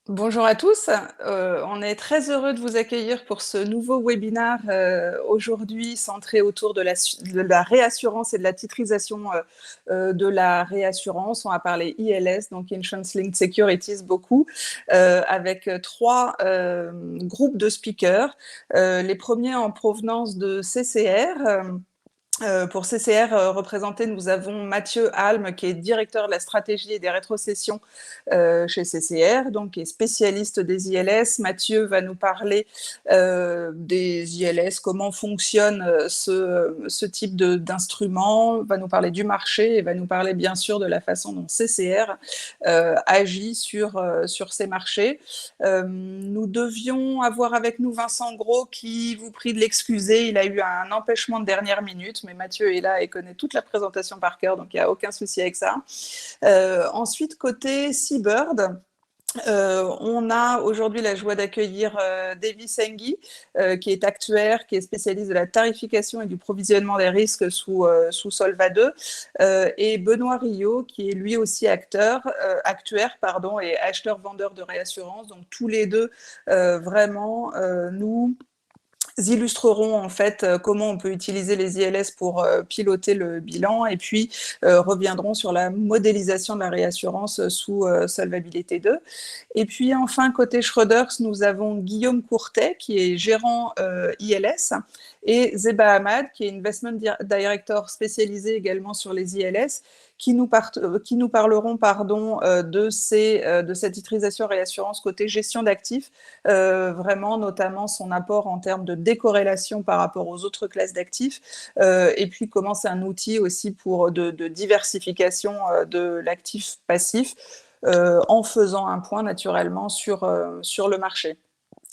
Bonjour à tous. On est très heureux de vous accueillir pour ce nouveau webinaire aujourd'hui centré autour de la réassurance et de la titrisation de la réassurance. On va parler ILS, donc Insurance Linked Securities, beaucoup, avec trois groupes de speakers. Les premiers en provenance de CCR. Pour CCR représenté, nous avons Mathieu Alme, qui est directeur de la stratégie et des rétrocessions chez CCR, donc qui est spécialiste des ILS. Mathieu va nous parler des ILS, comment fonctionne ce type d'instrument, va nous parler du marché et va nous parler bien sûr de la façon dont CCR agit sur ces marchés. Nous devions avoir avec nous Vincent Gros, qui vous prie de l'excuser, il a eu un empêchement de dernière minute, mais Mathieu est là et connaît toute la présentation par cœur, donc il n'y a aucun souci avec ça. Ensuite, côté Seabird, on a aujourd'hui la joie d'accueillir Davy Senghi, qui est actuaire, qui est spécialiste de la tarification et du provisionnement des risques sous Solva 2, et Benoît Rio, qui est lui aussi actuaire et acheteur-vendeur de réassurance. Donc tous les deux vraiment nous illustreront en fait comment on peut utiliser les ILS pour piloter le bilan et puis reviendront sur la modélisation de la réassurance sous Solvabilité 2. Et puis enfin, côté Schroders, nous avons Guillaume Courtet, qui est gérant ILS, et Zeba Ahmad, qui est Investment Director spécialisé également sur les ILS, qui nous parleront de cette titrisation réassurance côté gestion d'actifs, vraiment notamment son apport en termes de décorrélation par rapport aux autres classes d'actifs, et puis comment c'est un outil aussi de diversification de l'actif passif, en faisant un point naturellement sur le marché.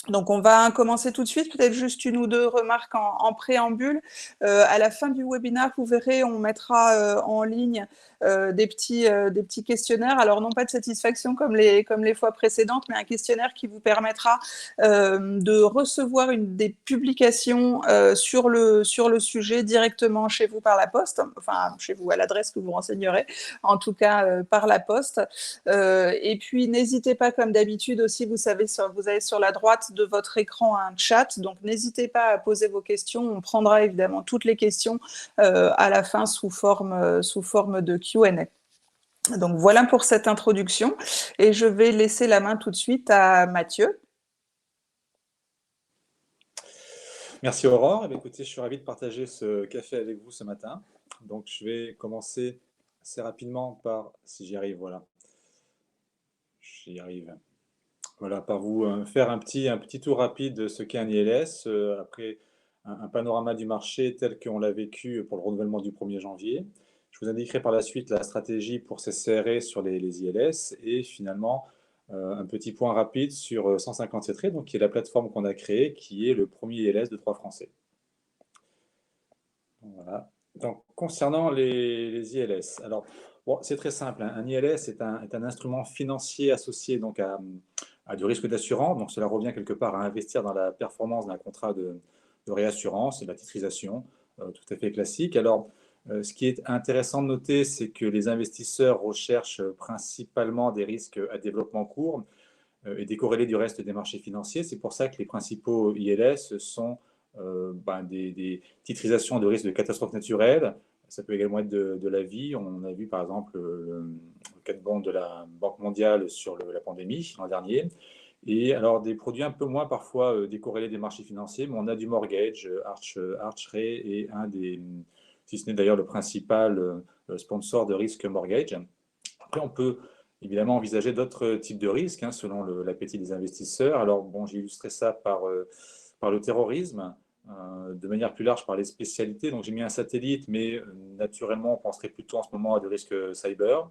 Donc, on va commencer tout de suite. Peut-être juste une ou deux remarques en préambule. À la fin du webinaire, vous verrez, on mettra en ligne des petits questionnaires. Alors, non pas de satisfaction comme les fois précédentes, mais un questionnaire qui vous permettra de recevoir des publications sur le sujet directement chez vous par la poste. Enfin, chez vous, à l'adresse que vous renseignerez, en tout cas par la poste. Et puis, n'hésitez pas, comme d'habitude aussi, vous avez sur la droite de votre écran un chat, donc n'hésitez pas à poser vos questions. On prendra évidemment toutes les questions à la fin sous forme de Q&A. Donc voilà pour cette introduction, et je vais laisser la main tout de suite à Mathieu. Merci Aurore. Écoutez, je suis ravi de partager ce café avec vous ce matin. Donc je vais commencer assez rapidement par, si j'y arrive, voilà. J'y arrive. Voilà, par vous faire un petit tour rapide de ce qu'est un ILS, après un panorama du marché tel qu'on l'a vécu pour le renouvellement du 1er janvier. Je vous indiquerai par la suite la stratégie pour ces CRE sur les ILS et finalement un petit point rapide sur 157 Re, donc qui est la plateforme qu'on a créée, qui est le premier ILS de 3 Français. Voilà. Donc, concernant les ILS, alors, bon, c'est très simple, hein. Un ILS est un instrument financier associé donc à du risque d'assurance. Donc, cela revient quelque part à investir dans la performance d'un contrat de réassurance et de la titrisation, tout à fait classique. Alors, ce qui est intéressant de noter, c'est que les investisseurs recherchent principalement des risques à développement court et décorrélés du reste des marchés financiers. C'est pour ça que les principaux ILS sont des titrisations de risques de catastrophes naturelles. Ça peut également être de la vie. On a vu par exemple le cas de bond de la Banque mondiale sur la pandémie l'an dernier. Et alors des produits un peu moins parfois décorrélés des marchés financiers, mais on a du mortgage, Arch Re et si ce n'est d'ailleurs le principal sponsor de risque mortgage. Après, on peut évidemment envisager d'autres types de risques selon l'appétit des investisseurs. Alors, bon, j'ai illustré ça par le terrorisme, de manière plus large par les spécialités. Donc, j'ai mis un satellite, mais naturellement, on penserait plutôt en ce moment à des risques cyber.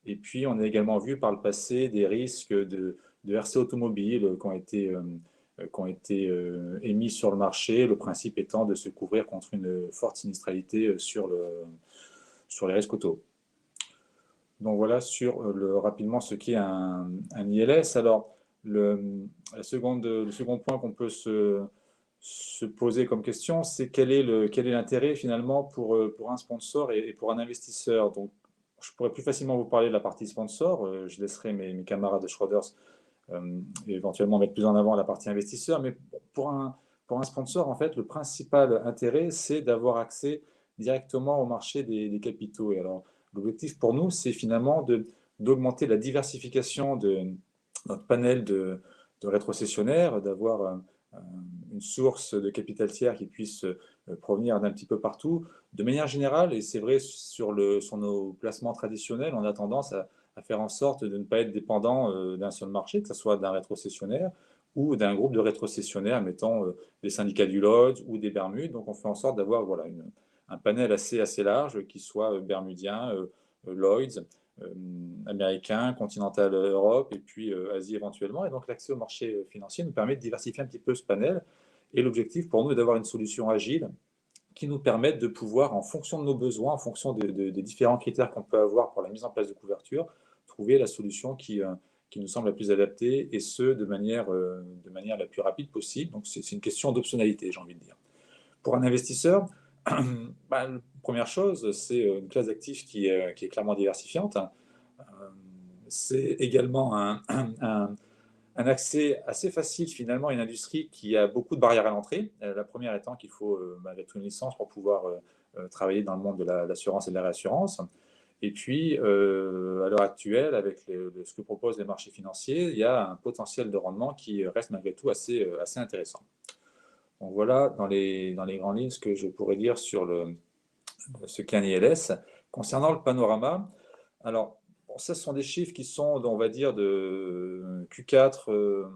Et puis, on a également vu par le passé des risques de RC automobile qui ont été émis sur le marché, le principe étant de se couvrir contre une forte sinistralité sur les risques auto. Donc voilà rapidement ce qu'est un ILS. Alors, le second point qu'on peut se poser comme question, c'est quel est l'intérêt finalement pour un sponsor et pour un investisseur. Donc, je pourrais plus facilement vous parler de la partie sponsor. Je laisserai mes camarades de Schroders éventuellement mettre plus en avant la partie investisseur. Mais pour un sponsor, en fait, le principal intérêt, c'est d'avoir accès directement au marché des capitaux. Et alors, l'objectif pour nous, c'est finalement d'augmenter la diversification de notre panel de rétrocessionnaires, d'avoir une source de capital tiers qui puisse provenir d'un petit peu partout. De manière générale, et c'est vrai sur nos placements traditionnels, on a tendance à faire en sorte de ne pas être dépendant d'un seul marché, que ce soit d'un rétrocessionnaire ou d'un groupe de rétrocessionnaires, mettons des syndicats du Lloyd's ou des Bermudes. Donc on fait en sorte d'avoir voilà, un panel assez large qui soit bermudien, Lloyd's, américain, continental Europe et puis Asie éventuellement. Et donc l'accès au marché financier nous permet de diversifier un petit peu ce panel. Et l'objectif pour nous est d'avoir une solution agile qui nous permette de pouvoir, en fonction de nos besoins, en fonction des différents critères qu'on peut avoir pour la mise en place de couverture, trouver la solution qui nous semble la plus adaptée, et ce, de manière la plus rapide possible. Donc, c'est une question d'optionnalité, j'ai envie de dire. Pour un investisseur, bah, la première chose, c'est une classe d'actifs qui est clairement diversifiante. C'est également un accès assez facile finalement à une industrie qui a beaucoup de barrières à l'entrée. La première étant qu'il faut être une licence pour pouvoir travailler dans le monde de l'assurance et de la réassurance. Et puis, à l'heure actuelle, avec ce que proposent les marchés financiers, il y a un potentiel de rendement qui reste malgré tout assez intéressant. Donc voilà, dans les grandes lignes, ce que je pourrais dire sur ce qu'est un ILS. Concernant le panorama, alors, bon, ça, ce sont des chiffres qui sont, on va dire, de Q4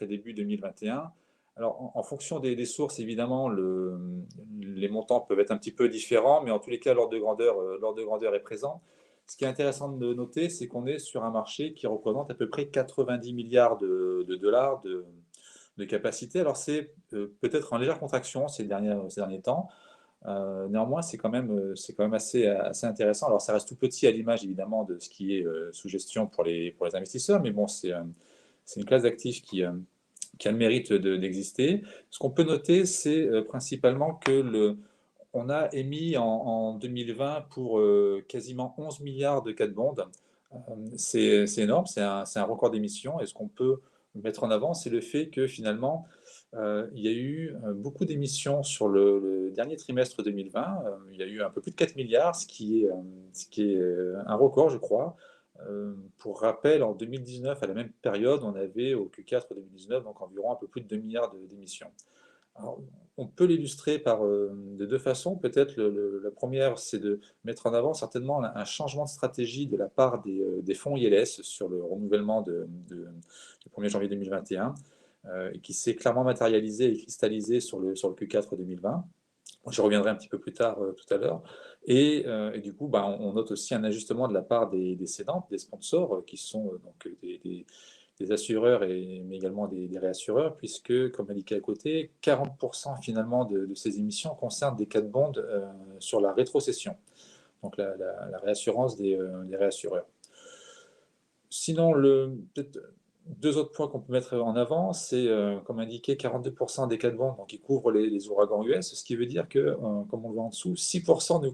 et début 2021. Alors, en fonction des sources, évidemment, les montants peuvent être un petit peu différents, mais en tous les cas, l'ordre de grandeur est présent. Ce qui est intéressant de noter, c'est qu'on est sur un marché qui représente à peu près 90 milliards de dollars de capacité. Alors, c'est peut-être en légère contraction ces derniers temps. Néanmoins, c'est quand même assez intéressant. Alors, ça reste tout petit à l'image, évidemment, de ce qui est sous gestion pour les investisseurs, mais bon, c'est une classe d'actifs qui a le mérite d'exister. Ce qu'on peut noter, c'est principalement que on a émis en 2020 pour quasiment 11 milliards de cat bonds. C'est énorme, c'est un record d'émission. Et ce qu'on peut mettre en avant, c'est le fait que finalement, il y a eu beaucoup d'émissions sur le dernier trimestre 2020. Il y a eu un peu plus de 4 milliards, ce qui est un record, je crois. Pour rappel, en 2019, à la même période, on avait au Q4 2019 donc environ un peu plus de 2 milliards d'émissions. Alors, on peut l'illustrer de deux façons. Peut-être la première, c'est de mettre en avant certainement un changement de stratégie de la part des fonds ILS sur le renouvellement du 1er janvier 2021, et qui s'est clairement matérialisé et cristallisé sur le Q4 2020. Je reviendrai un petit peu plus tard tout à l'heure. Et du coup, bah, on note aussi un ajustement de la part des cédants, des sponsors, qui sont donc des assureurs, mais également des réassureurs, puisque, comme indiqué à côté, 40% finalement de ces émissions concernent des cat bonds sur la rétrocession, donc la réassurance des réassureurs. Sinon, peut-être deux autres points qu'on peut mettre en avant, c'est, comme indiqué, 42% des cat bonds donc, qui couvrent les ouragans US, ce qui veut dire que, comme on le voit en dessous, 6%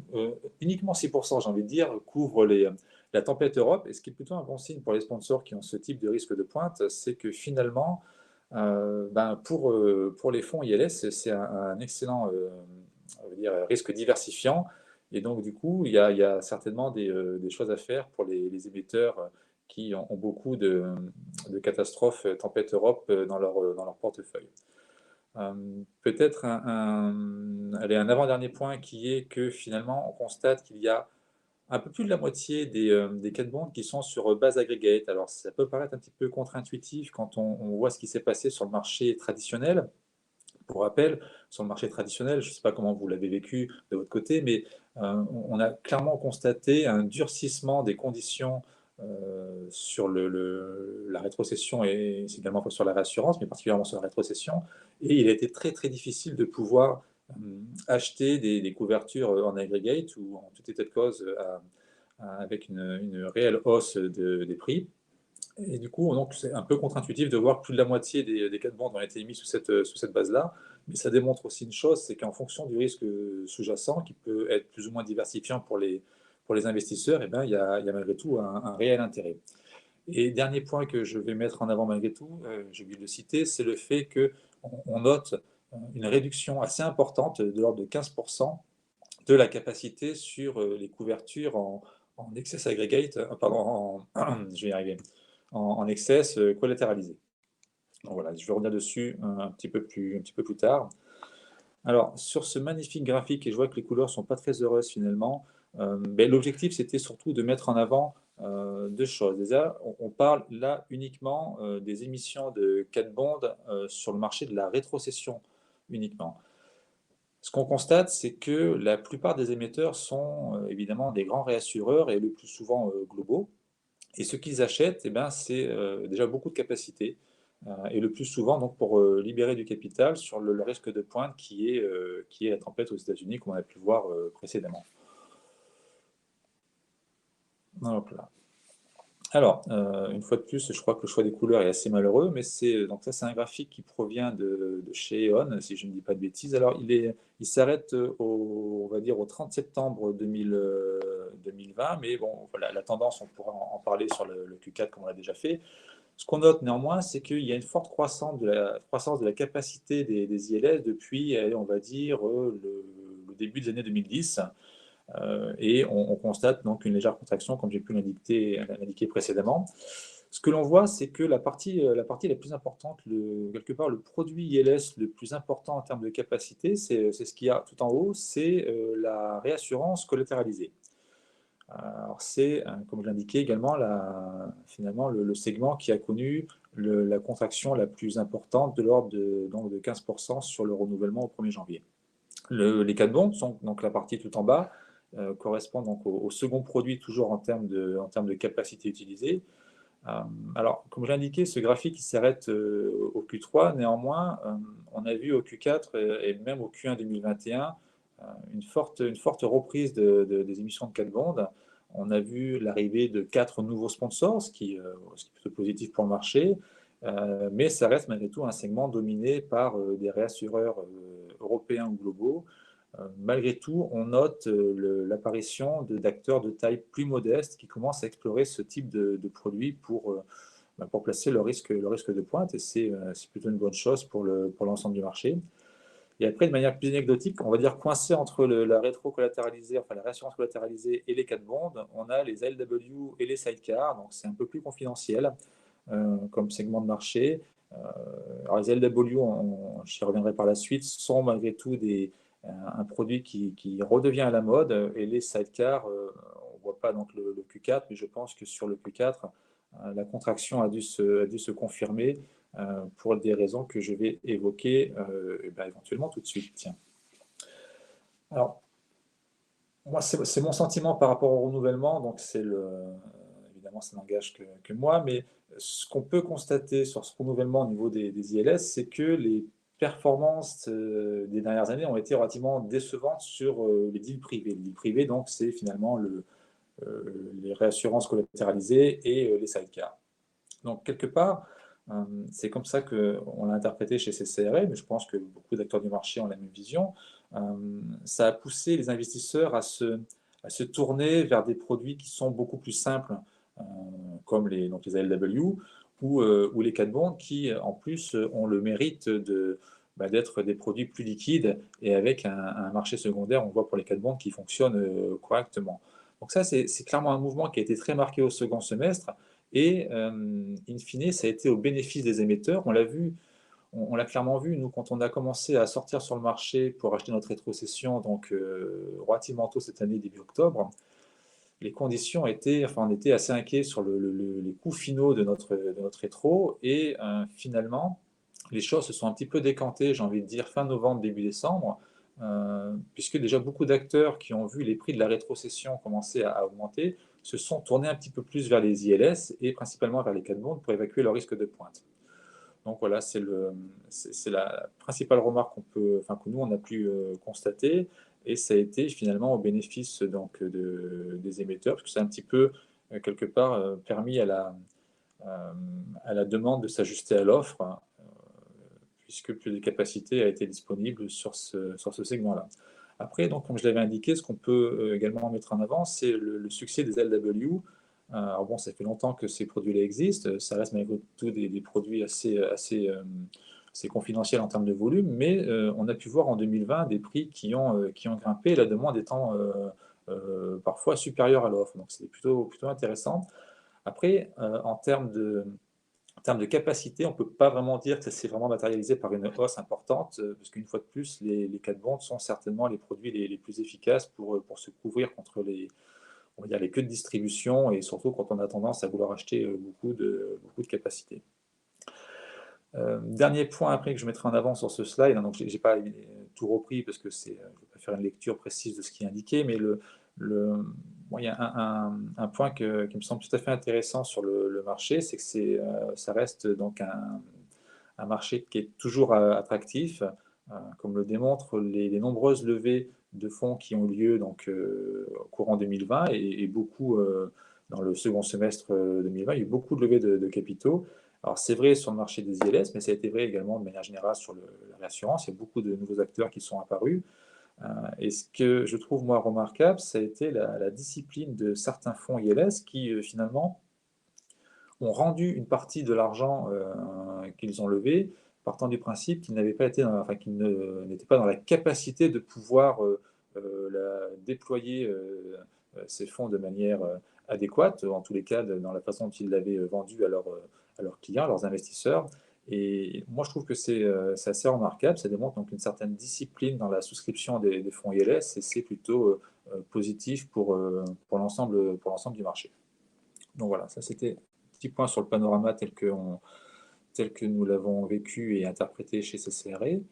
uniquement 6%, j'ai envie de dire, couvrent la tempête Europe. Et ce qui est plutôt un bon signe pour les sponsors qui ont ce type de risque de pointe, c'est que finalement, pour les fonds ILS, c'est un excellent on va dire, risque diversifiant. Et donc, du coup, il y a certainement des choses à faire pour les émetteurs qui ont beaucoup de catastrophes tempête Europe dans leur portefeuille. Peut-être allez, un avant-dernier point qui est que finalement, on constate qu'il y a un peu plus de la moitié des cat bonds qui sont sur base aggregate. Alors, ça peut paraître un petit peu contre-intuitif quand on voit ce qui s'est passé sur le marché traditionnel. Pour rappel, sur le marché traditionnel, je ne sais pas comment vous l'avez vécu de votre côté, mais on a clairement constaté un durcissement des conditions sur la rétrocession et également sur la réassurance, mais particulièrement sur la rétrocession. Et il a été très très difficile de pouvoir acheter des couvertures en aggregate ou en tout état de cause avec une réelle hausse des prix. Et du coup, donc, c'est un peu contre-intuitif de voir que plus de la moitié des cat bonds ont été émis sous cette base-là. Mais ça démontre aussi une chose, c'est qu'en fonction du risque sous-jacent, qui peut être plus ou moins diversifiant pour les investisseurs, eh ben, il y a malgré tout un réel intérêt. Et dernier point que je vais mettre en avant malgré tout, j'ai oublié de le citer, c'est le fait qu'on note une réduction assez importante de l'ordre de 15% de la capacité sur les couvertures en excess aggregate, pardon, je vais y arriver, en excess collatéralisé. Donc voilà, je vais revenir dessus un petit peu plus tard. Alors, sur ce magnifique graphique, et je vois que les couleurs sont pas très heureuses finalement, l'objectif c'était surtout de mettre en avant deux choses. Déjà, on parle là uniquement des émissions de cat bond sur le marché de la rétrocession uniquement. Ce qu'on constate, c'est que la plupart des émetteurs sont évidemment des grands réassureurs et le plus souvent globaux. Et ce qu'ils achètent, eh ben, c'est déjà beaucoup de capacité et le plus souvent donc pour libérer du capital sur le risque de pointe qui est la tempête aux États-Unis, comme on a pu le voir précédemment. Hop là. Alors, une fois de plus, je crois que le choix des couleurs est assez malheureux, mais donc ça, c'est un graphique qui provient de chez E.ON, si je ne dis pas de bêtises. Alors, il s'arrête on va dire, au 30 septembre 2020, mais bon, voilà, la tendance, on pourra en parler sur le Q4 comme on l'a déjà fait. Ce qu'on note néanmoins, c'est qu'il y a une forte croissance de la capacité des ILS depuis, on va dire, le début des années 2010. Et on constate donc une légère contraction, comme j'ai pu l'indiquer précédemment. Ce que l'on voit, c'est que la partie la plus importante, quelque part le produit ILS le plus important en termes de capacité, c'est ce qu'il y a tout en haut, c'est la réassurance collatéralisée. Alors c'est, comme je l'indiquais également, finalement le segment qui a connu la contraction la plus importante de l'ordre donc de 15% sur le renouvellement au 1er janvier. Les quatre bons sont donc la partie tout en bas, correspond donc au second produit toujours en termes de capacité utilisée. Alors, comme je l'indiquais, ce graphique il s'arrête au Q3. Néanmoins, on a vu au Q4 et même au Q1 2021 une forte reprise des émissions de 4 bonds. On a vu l'arrivée de 4 nouveaux sponsors, ce qui est plutôt positif pour le marché, mais ça reste malgré tout un segment dominé par des réassureurs européens ou globaux. Malgré tout, on note l'apparition d'acteurs de taille plus modeste qui commencent à explorer ce type de produit pour placer le risque de pointe, et c'est plutôt une bonne chose pour l'ensemble du marché. Et après, de manière plus anecdotique, on va dire coincé entre la rétro-collatéralisée, enfin la réassurance collatéralisée et les 4 bonds, on a les ALW et les sidecars, donc c'est un peu plus confidentiel comme segment de marché. Alors les LW, j'y reviendrai par la suite, sont malgré tout un produit qui redevient à la mode, et les sidecars, on ne voit pas donc le Q4, mais je pense que sur le Q4, la contraction a dû se confirmer pour des raisons que je vais évoquer éventuellement tout de suite. Tiens. Alors, moi, c'est mon sentiment par rapport au renouvellement, donc évidemment, ça n'engage que moi, mais ce qu'on peut constater sur ce renouvellement au niveau des ILS, c'est que les performances des dernières années ont été relativement décevantes sur les deals privés. Les deals privés, donc, c'est finalement les réassurances collatéralisées et les sidecars. Donc, quelque part, c'est comme ça qu'on l'a interprété chez CCRE, mais je pense que beaucoup d'acteurs du marché ont la même vision. Ça a poussé les investisseurs à se tourner vers des produits qui sont beaucoup plus simples, comme donc les ALW ou les 4 bonds, qui en plus ont le mérite d'être des produits plus liquides et avec un marché secondaire, on voit pour les 4 bonds, qui fonctionne correctement. Donc ça, c'est clairement un mouvement qui a été très marqué au second semestre, et in fine, ça a été au bénéfice des émetteurs. On l'a vu, on l'a clairement vu, nous, quand on a commencé à sortir sur le marché pour acheter notre rétrocession, donc relativement tôt cette année, début octobre, les conditions étaient, enfin, on était assez inquiets sur les coûts finaux de notre rétro, et finalement, les choses se sont un petit peu décantées, j'ai envie de dire, fin novembre, début décembre, puisque déjà beaucoup d'acteurs qui ont vu les prix de la rétrocession commencer à augmenter se sont tournés un petit peu plus vers les ILS et principalement vers les 4 bonds pour évacuer leur risque de pointe. Donc voilà, c'est la principale remarque que nous on a pu constater, et ça a été finalement au bénéfice donc des émetteurs, parce que c'est un petit peu quelque part permis à la demande de s'ajuster à l'offre, puisque plus de capacité a été disponible sur ce segment-là. Après, donc, comme je l'avais indiqué, ce qu'on peut également mettre en avant, c'est le succès des LW. Alors bon, ça fait longtemps que ces produits-là existent, ça reste malgré tout des produits assez confidentiels en termes de volume, mais on a pu voir en 2020 des prix qui ont grimpé, la demande étant, parfois supérieure à l'offre, donc c'est plutôt intéressant. Après, en termes de capacité, on ne peut pas vraiment dire que ça s'est vraiment matérialisé par une hausse importante, parce qu'une fois de plus, les 4 bandes sont certainement les produits les plus efficaces pour se couvrir contre on va dire, les queues de distribution et surtout quand on a tendance à vouloir acheter beaucoup de capacité. Dernier point après que je mettrai en avant sur ce slide, hein, donc j'ai pas tout repris parce que je ne vais pas faire une lecture précise de ce qui est indiqué, mais bon, il y a un point qui me semble tout à fait intéressant sur le marché, c'est que ça reste donc un marché qui est toujours attractif, comme le démontrent les nombreuses levées de fonds qui ont eu lieu donc, au courant 2020 et beaucoup dans le second semestre 2020. Il y a eu beaucoup de levées de capitaux. Alors c'est vrai sur le marché des ILS, mais ça a été vrai également de manière générale sur la réassurance. Il y a beaucoup de nouveaux acteurs qui sont apparus. Et ce que je trouve moi remarquable, ça a été la discipline de certains fonds ILS qui finalement ont rendu une partie de l'argent qu'ils ont levé, partant du principe qu'ils n'avaient pas été enfin, qu'ils n'étaient pas dans la capacité de pouvoir déployer ces fonds de manière adéquate, en tous les cas dans la façon dont ils l'avaient vendu à leurs clients, à leurs investisseurs. Et moi, je trouve que c'est assez remarquable. Ça démontre donc une certaine discipline dans la souscription des fonds ILS et c'est plutôt positif pour l'ensemble du marché. Donc voilà, ça c'était un petit point sur le panorama tel que nous l'avons vécu et interprété chez CCRE.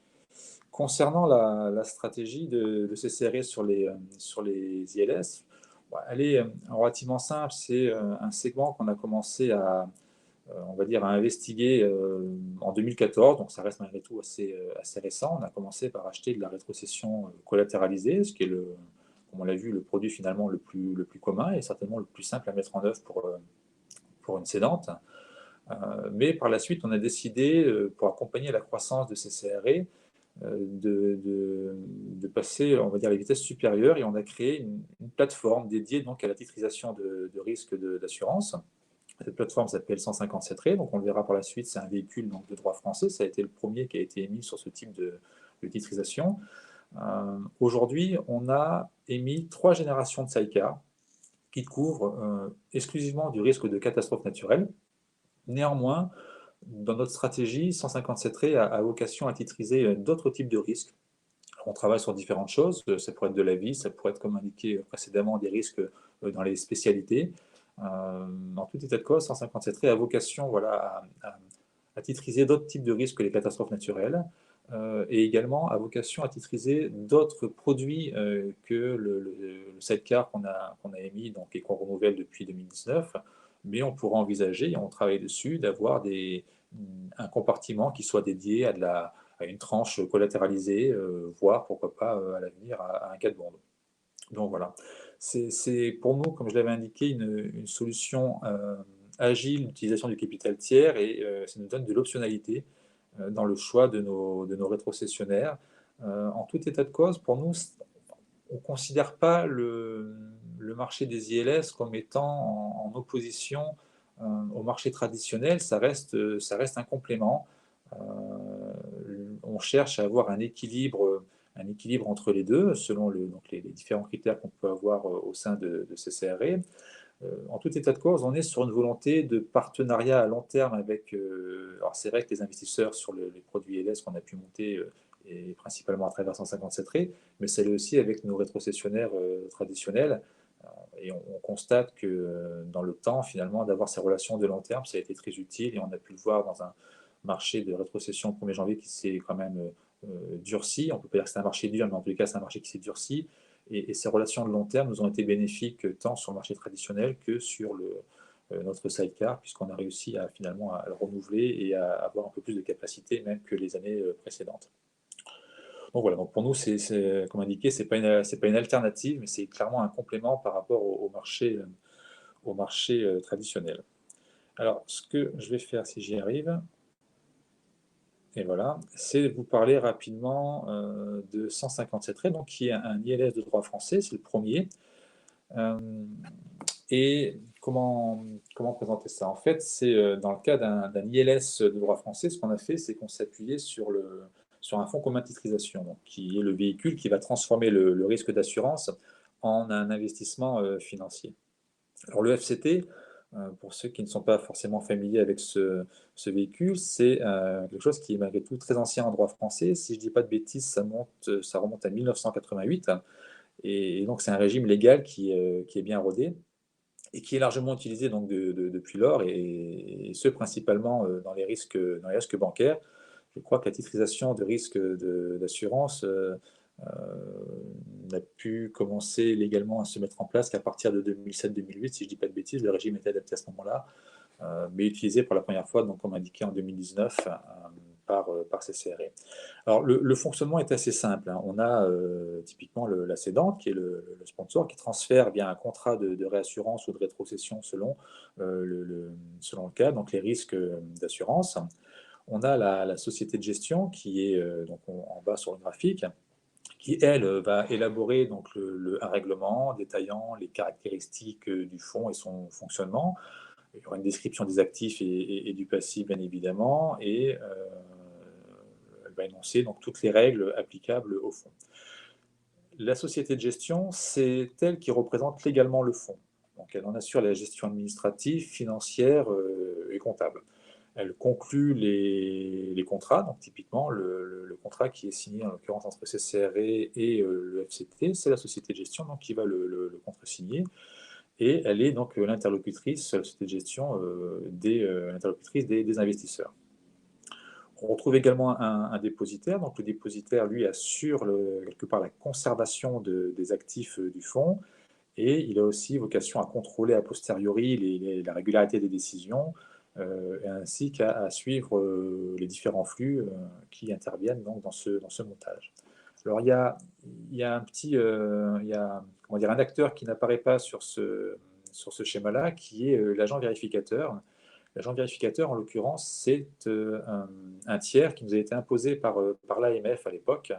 Concernant la stratégie de CCRE sur les ILS, bon, elle est relativement simple. C'est un segment qu'on a commencé on va dire, à investiguer en 2014, donc ça reste malgré tout assez récent. On a commencé par acheter de la rétrocession collatéralisée, ce qui est, comme on l'a vu, le produit finalement le plus commun et certainement le plus simple à mettre en œuvre pour une cédante. Mais par la suite, on a décidé, pour accompagner la croissance de ces CRE, de passer, on va dire, à la vitesse supérieure et on a créé une plateforme dédiée donc à la titrisation de risques d'assurance. Cette plateforme s'appelle 157 Re, donc on le verra par la suite, c'est un véhicule donc, de droit français, ça a été le premier qui a été émis sur ce type de titrisation. Aujourd'hui, on a émis 3 générations de sidecar qui couvrent exclusivement du risque de catastrophe naturelle. Néanmoins, dans notre stratégie, 157 Re a vocation à titriser d'autres types de risques. On travaille sur différentes choses, ça pourrait être de la vie, ça pourrait être, comme indiqué précédemment, des risques dans les spécialités. Dans tout état de cause, 157 Re a vocation voilà, à titriser d'autres types de risques que les catastrophes naturelles et également a vocation à titriser d'autres produits que le sidecar qu'on a émis donc, et qu'on renouvelle depuis 2019. Mais on pourra envisager, et on travaille dessus, d'avoir un compartiment qui soit dédié à une tranche collatéralisée, voire pourquoi pas à l'avenir à un cas de bond. Donc voilà, c'est pour nous, comme je l'avais indiqué, une solution agile d'utilisation du capital tiers et ça nous donne de l'optionnalité dans le choix de nos rétrocessionnaires. En tout état de cause, pour nous, on ne considère pas le marché des ILS comme étant en opposition au marché traditionnel, ça reste un complément. On cherche à avoir un équilibre entre les deux, selon donc les différents critères qu'on peut avoir au sein de CCRE. En tout état de cause, on est sur une volonté de partenariat à long terme avec. Alors, c'est vrai que les investisseurs sur les produits ILS qu'on a pu monter, et principalement à travers 157 Re, mais c'est aussi avec nos rétrocessionnaires traditionnels. Et on constate que dans le temps, finalement, d'avoir ces relations de long terme, ça a été très utile et on a pu le voir dans un marché de rétrocession au 1er janvier qui s'est quand même durci. On ne peut pas dire que c'est un marché dur, mais en tous les cas, c'est un marché qui s'est durci. Et ces relations de long terme nous ont été bénéfiques tant sur le marché traditionnel que sur notre sidecar, puisqu'on a réussi finalement à le renouveler et à avoir un peu plus de capacité même que les années précédentes. Donc voilà, donc pour nous, comme indiqué, ce n'est pas une alternative, mais c'est clairement un complément par rapport au marché traditionnel. Alors, ce que je vais faire, si j'y arrive, et voilà, c'est vous parler rapidement de 157 Re, donc qui est un ILS de droit français, c'est le premier, et comment présenter ça? En fait, c'est, dans le cas d'un ILS de droit français, ce qu'on a fait, c'est qu'on s'appuyait sur un fonds commun de titrisation, donc qui est le véhicule qui va transformer le risque d'assurance en un investissement, financier. Alors le FCT, pour ceux qui ne sont pas forcément familiers avec ce véhicule, c'est, quelque chose qui est malgré tout très ancien en droit français. Si je ne dis pas de bêtises, ça remonte à 1988 et donc c'est un régime légal qui est bien rodé et qui est largement utilisé donc depuis lors et ce principalement, dans les risques bancaires. Je crois que la titrisation de risques d'assurance, n'a pu commencer légalement à se mettre en place qu'à partir de 2007-2008, si je ne dis pas de bêtises. Le régime était adapté à ce moment-là, mais utilisé pour la première fois, donc comme indiqué en 2019, par CCRE. Alors le fonctionnement est assez simple, hein. On a typiquement la cédante, qui est le sponsor, qui transfère via un contrat de réassurance ou de rétrocession selon le cas, donc les risques d'assurance. On a la société de gestion qui est donc en bas sur le graphique, qui, elle, va élaborer donc un règlement détaillant les caractéristiques du fonds et son fonctionnement. Il y aura une description des actifs et du passif, bien évidemment, et elle va énoncer donc toutes les règles applicables au fonds. La société de gestion, c'est elle qui représente légalement le fonds. Donc elle en assure la gestion administrative, financière et comptable. Elle conclut les contrats, donc typiquement le contrat qui est signé en l'occurrence entre CCRE et le FCT, c'est la société de gestion donc, qui va le contresigner. Et elle est donc l'interlocutrice, la société de gestion, l'interlocutrice des investisseurs. On retrouve également un dépositaire. Donc le dépositaire, lui, assure quelque part la conservation des actifs du fonds et il a aussi vocation à contrôler a posteriori la régularité des décisions ainsi qu'à suivre les différents flux qui interviennent donc dans ce montage. Alors il y a un petit, il y a, comment dire, un acteur qui n'apparaît pas sur ce schéma-là, qui est l'agent vérificateur. L'agent vérificateur, en l'occurrence, c'est un tiers qui nous a été imposé par l'AMF à l'époque.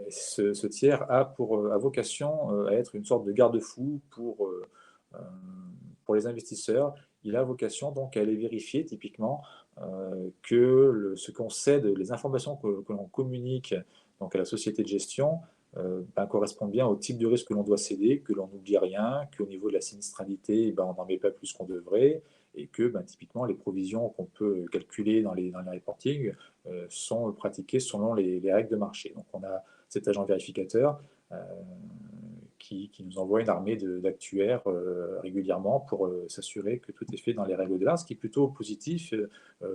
Ce tiers a vocation à être une sorte de garde-fou pour les investisseurs. Il a vocation donc à aller vérifier typiquement que ce qu'on cède, les informations que l'on communique donc à la société de gestion correspondent bien au type de risque que l'on doit céder, que l'on n'oublie rien, qu'au niveau de la sinistralité, on n'en met pas plus qu'on devrait, et que typiquement les provisions qu'on peut calculer dans les reportings sont pratiquées selon les règles de marché. Donc on a cet agent vérificateur qui nous envoie une armée d'actuaires régulièrement pour s'assurer que tout est fait dans les règles de l'art, ce qui est plutôt positif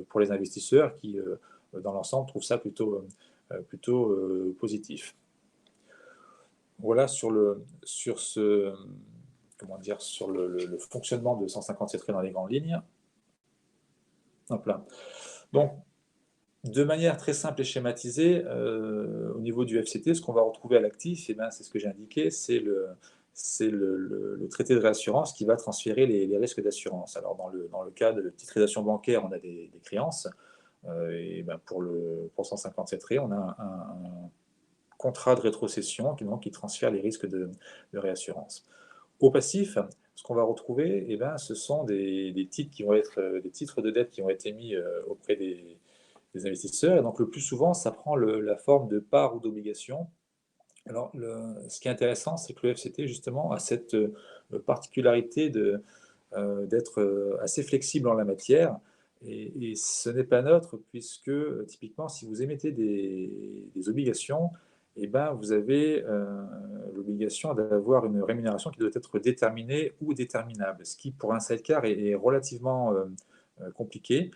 pour les investisseurs qui, dans l'ensemble, trouvent ça plutôt positif. Voilà sur le fonctionnement de 157 dans les grandes lignes. Hop là. Donc, de manière très simple et schématisée, au niveau du FCT, ce qu'on va retrouver à l'actif, c'est ce que j'ai indiqué, c'est le traité de réassurance qui va transférer les risques d'assurance. Alors, dans le cas de titrisation bancaire, on a des créances, et pour 157 on a un contrat de rétrocession qui transfère les risques de réassurance. Au passif, ce qu'on va retrouver, ce sont des titres qui vont être des titres de dette qui vont être émis auprès des investisseurs. Et donc, le plus souvent, ça prend la forme de parts ou d'obligations. Alors, ce qui est intéressant, c'est que le FCT, justement, a cette particularité d'être assez flexible en la matière. Et ce n'est pas neutre, puisque typiquement, si vous émettez des obligations, vous avez l'obligation d'avoir une rémunération qui doit être déterminée ou déterminable, ce qui, pour un sidecar, est relativement compliqué.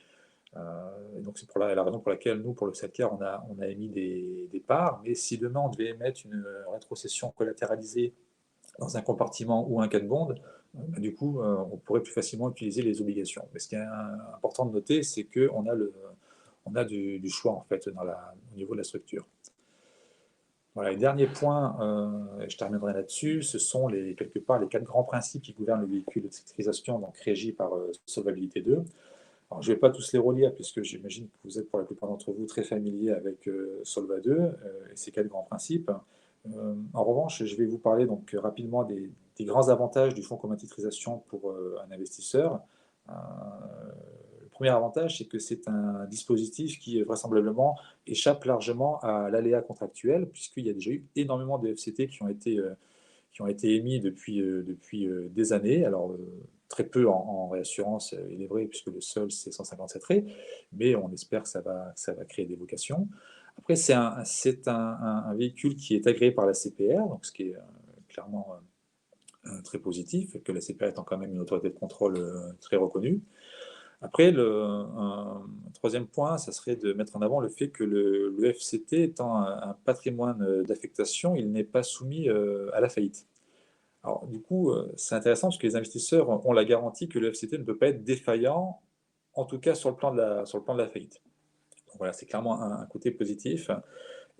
Donc c'est la raison pour laquelle nous, pour le sidecar, on a émis des parts, mais si demain on devait émettre une rétrocession collatéralisée dans un compartiment ou un cas de bond, du coup, on pourrait plus facilement utiliser les obligations. Mais ce qui est important de noter, c'est qu'on a du choix en fait au niveau de la structure. Voilà, et dernier point, et je terminerai là-dessus, ce sont quelque part les 4 grands principes qui gouvernent le véhicule de sécurisation, donc régi par Solvabilité 2. Alors, je ne vais pas tous les relire, puisque j'imagine que vous êtes pour la plupart d'entre vous très familiers avec Solva 2 et ses 4 grands principes. En revanche, je vais vous parler donc rapidement des des grands avantages du fonds commun de titrisation pour un investisseur. Le premier avantage, c'est que c'est un dispositif qui vraisemblablement échappe largement à l'aléa contractuel, puisqu'il y a déjà eu énormément de FCT qui ont été émis depuis des années. Alors, très peu en réassurance, il est vrai, puisque le seul, c'est 157 ré, mais on espère que ça va créer des vocations. Après, c'est un véhicule qui est agréé par la CPR, donc ce qui est clairement très positif, que la CPR étant quand même une autorité de contrôle très reconnue. Après, un troisième point, ça serait de mettre en avant le fait que le FCT étant un patrimoine d'affectation, il n'est pas soumis à la faillite. Alors, du coup, c'est intéressant parce que les investisseurs ont la garantie que le FCT ne peut pas être défaillant, en tout cas sur le plan de la faillite. Donc voilà, c'est clairement un côté positif.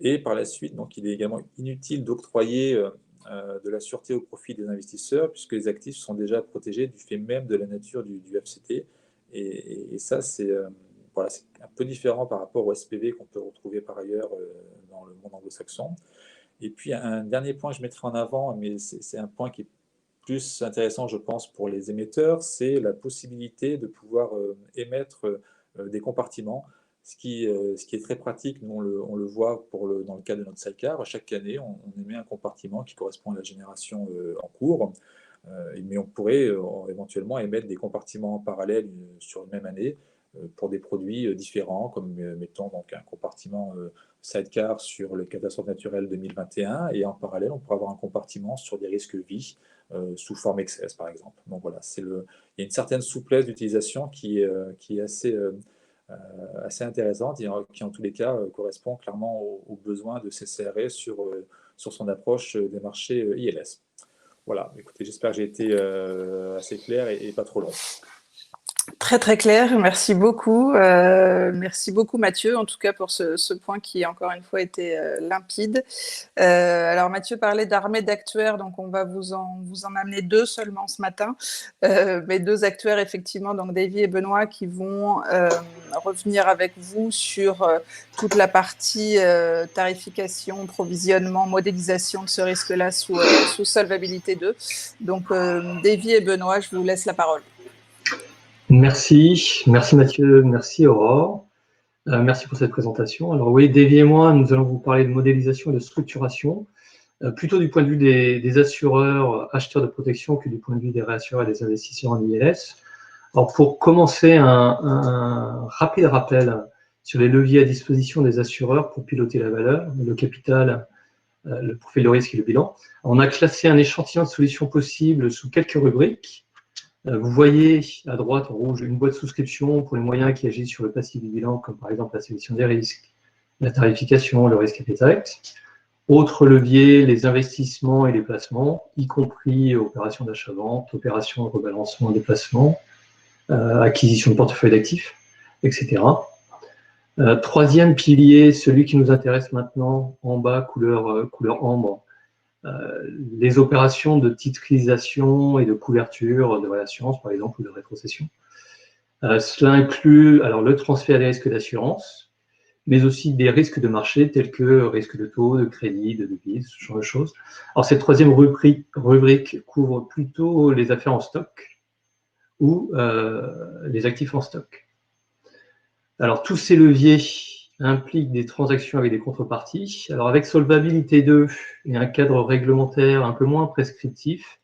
Et par la suite, donc, il est également inutile d'octroyer de la sûreté au profit des investisseurs, puisque les actifs sont déjà protégés du fait même de la nature du FCT. Et ça, voilà, c'est un peu différent par rapport au SPV qu'on peut retrouver par ailleurs dans le monde anglo-saxon. Et puis, un dernier point que je mettrai en avant, mais c'est un point qui est plus intéressant, je pense, pour les émetteurs, c'est la possibilité de pouvoir émettre des compartiments, ce qui est très pratique. Nous, on le voit dans le cas de notre sidecar. Chaque année, on émet un compartiment qui correspond à la génération en cours, mais on pourrait éventuellement émettre des compartiments en parallèle sur une même année pour des produits différents, comme mettons donc un compartiment sidecar sur les catastrophes naturelles 2021, et en parallèle, on pourrait avoir un compartiment sur des risques vie sous forme excess, par exemple. Donc voilà, il y a une certaine souplesse d'utilisation qui est assez intéressante et qui, en tous les cas, correspond clairement aux besoins de CCRE sur son approche des marchés ILS. Voilà, écoutez, j'espère que j'ai été assez clair et pas trop long. Très très clair, merci beaucoup. Merci beaucoup Mathieu, en tout cas pour ce point qui encore une fois était limpide. Alors Mathieu parlait d'armée d'actuaires, donc on va vous en amener deux seulement ce matin, mais deux actuaires effectivement, donc Davy et Benoît, qui vont revenir avec vous sur toute la partie tarification, provisionnement, modélisation de ce risque-là sous solvabilité 2. Donc Davy et Benoît, je vous laisse la parole. Merci Mathieu, merci Aurore, merci pour cette présentation. Alors oui, Davy et moi, nous allons vous parler de modélisation et de structuration, plutôt du point de vue des assureurs, acheteurs de protection, que du point de vue des réassureurs et des investisseurs en ILS. Alors pour commencer, un rapide rappel sur les leviers à disposition des assureurs pour piloter la valeur, le capital, le profil de risque et le bilan. On a classé un échantillon de solutions possibles sous quelques rubriques. Vous voyez à droite en rouge une boîte de souscription pour les moyens qui agissent sur le passif du bilan, comme par exemple la sélection des risques, la tarification, le risque appetite. Autres leviers, les investissements et les placements, y compris opérations d'achat-vente, opérations de rebalancement des placements, acquisition de portefeuille d'actifs, etc. Troisième pilier, celui qui nous intéresse maintenant, en bas, couleur ambre, les opérations de titrisation et de couverture de réassurance, par exemple, ou de rétrocession. Cela inclut alors le transfert des risques d'assurance, mais aussi des risques de marché tels que risque de taux, de crédit, de devise, ce genre de choses. Alors cette troisième rubrique couvre plutôt les affaires en stock ou les actifs en stock. Alors tous ces leviers implique des transactions avec des contreparties. Alors avec Solvabilité 2 et un cadre réglementaire un peu moins prescriptif,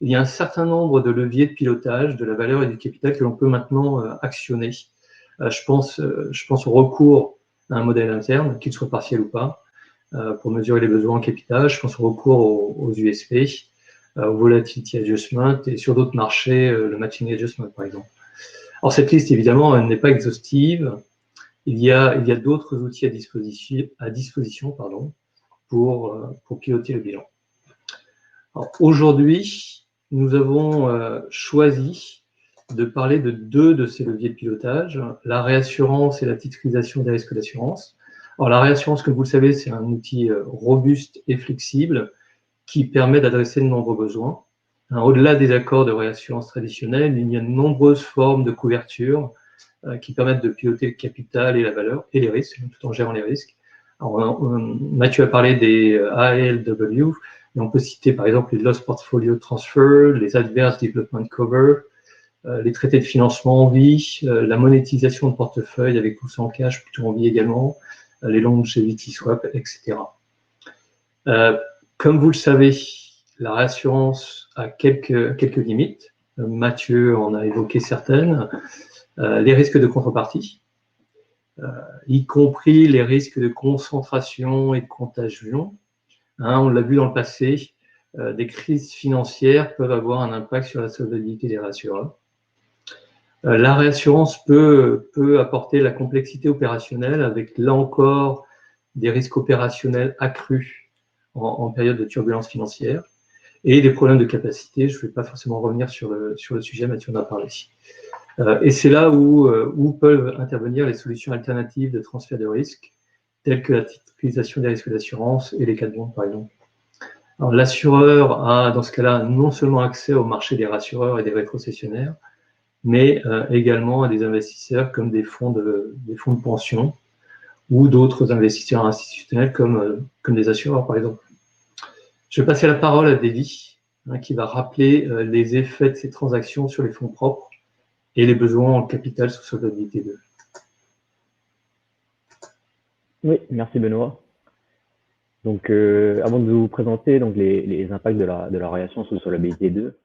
il y a un certain nombre de leviers de pilotage de la valeur et du capital que l'on peut maintenant actionner. Je pense au recours à un modèle interne, qu'il soit partiel ou pas, pour mesurer les besoins en capital. Je pense au recours aux USP, au Volatility Adjustment, et sur d'autres marchés, le Matching Adjustment par exemple. Alors cette liste, évidemment, elle n'est pas exhaustive. Il y a d'autres outils à disposition pour piloter le bilan. Aujourd'hui, nous avons choisi de parler de deux de ces leviers de pilotage, la réassurance et la titrisation des risques d'assurance. Alors la réassurance, comme vous le savez, c'est un outil robuste et flexible qui permet d'adresser de nombreux besoins. Au-delà des accords de réassurance traditionnels, il y a de nombreuses formes de couverture qui permettent de piloter le capital et la valeur et les risques, tout en gérant les risques. Alors, Mathieu a parlé des ALW. Et on peut citer par exemple les Loss Portfolio Transfer, les Adverse Development Cover, les traités de financement en vie, la monétisation de portefeuille avec ou sans cash, plutôt en vie également, les longevity swap, etc. Comme vous le savez, la réassurance a quelques limites. Mathieu en a évoqué certaines. Les risques de contrepartie, y compris les risques de concentration et de contagion. On l'a vu dans le passé, des crises financières peuvent avoir un impact sur la solvabilité des réassureurs. La réassurance peut apporter la complexité opérationnelle avec, là encore, des risques opérationnels accrus en période de turbulence financière et des problèmes de capacité. Je ne vais pas forcément revenir sur le sujet, Mathieu en a parlé. Et c'est là où peuvent intervenir les solutions alternatives de transfert de risque, telles que la titrisation des risques d'assurance et les cas de bond, par exemple. L'assureur a, dans ce cas-là, non seulement accès au marché des rassureurs et des rétrocessionnaires, mais également à des investisseurs comme des fonds de pension ou d'autres investisseurs institutionnels comme des assureurs, par exemple. Je vais passer la parole à Davy, qui va rappeler les effets de ces transactions sur les fonds propres et les besoins en capital sous solvabilité 2. Oui, merci Benoît. Donc, avant de vous présenter donc, les impacts de la réassurance sous solvabilité 2,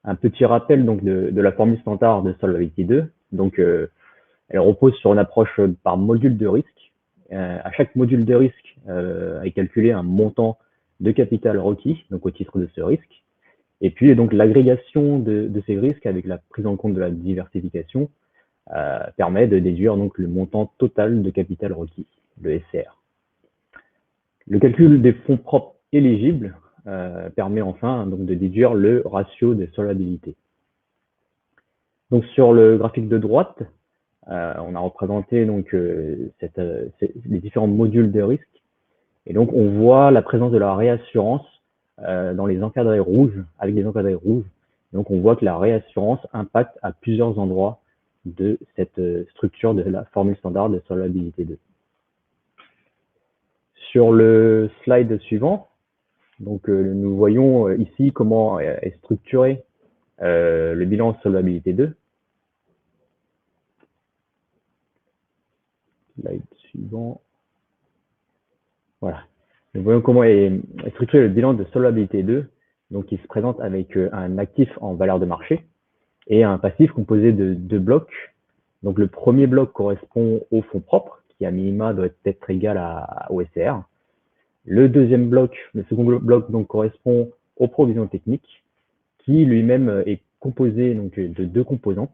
un petit rappel donc, de la formule standard de solvabilité 2. Donc, elle repose sur une approche par module de risque. À chaque module de risque est calculé un montant de capital requis, donc au titre de ce risque. Et puis, donc, l'agrégation de ces risques avec la prise en compte de la diversification permet de déduire donc, le montant total de capital requis, le SCR. Le calcul des fonds propres éligibles permet enfin donc, de déduire le ratio de solvabilité. Donc, sur le graphique de droite, on a représenté donc, les différents modules de risque. Et donc, on voit la présence de la réassurance dans les encadrés rouges, avec des encadrés rouges. Donc, on voit que la réassurance impacte à plusieurs endroits de cette structure de la formule standard de solvabilité 2. Sur le slide suivant, donc, nous voyons ici comment est structuré le bilan solvabilité 2. Slide suivant. Voilà. Nous voyons comment est structuré le bilan de solvabilité 2, donc qui se présente avec un actif en valeur de marché et un passif composé de deux blocs. Donc le premier bloc correspond au fonds propre, qui à minima doit être égal au SCR. Le deuxième bloc, le second bloc donc correspond aux provisions techniques, qui lui-même est composé donc de deux composantes.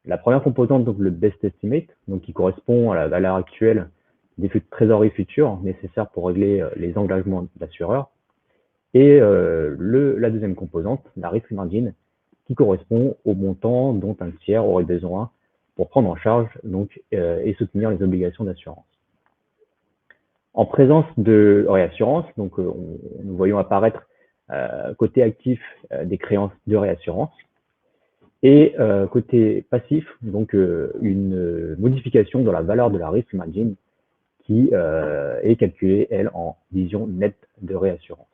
La première composante, donc le best estimate, donc qui correspond à la valeur actuelle des flux de trésorerie futurs nécessaires pour régler les engagements d'assureurs. Et la deuxième composante, la risk margin, qui correspond au montant dont un tiers aurait besoin pour prendre en charge donc, et soutenir les obligations d'assurance. En présence de réassurance, donc nous voyons apparaître côté actif des créances de réassurance et côté passif, donc une modification de la valeur de la risk margin qui est calculée, elle, en vision nette de réassurance.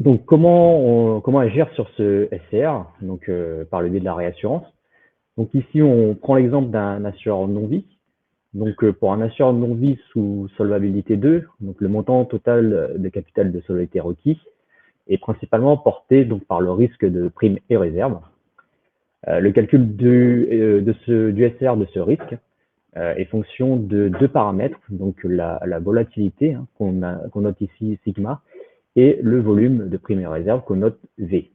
Donc, comment agir sur ce SCR, donc, par le biais de la réassurance? Donc ici, on prend l'exemple d'un assureur non-vie. Donc, pour un assureur non-vie sous solvabilité 2, donc le montant total de capital de solvabilité requis est principalement porté donc, par le risque de primes et réserves. Le calcul du SCR de ce risque est fonction de deux paramètres, donc la volatilité qu'on note ici sigma et le volume de primes et réserves qu'on note V.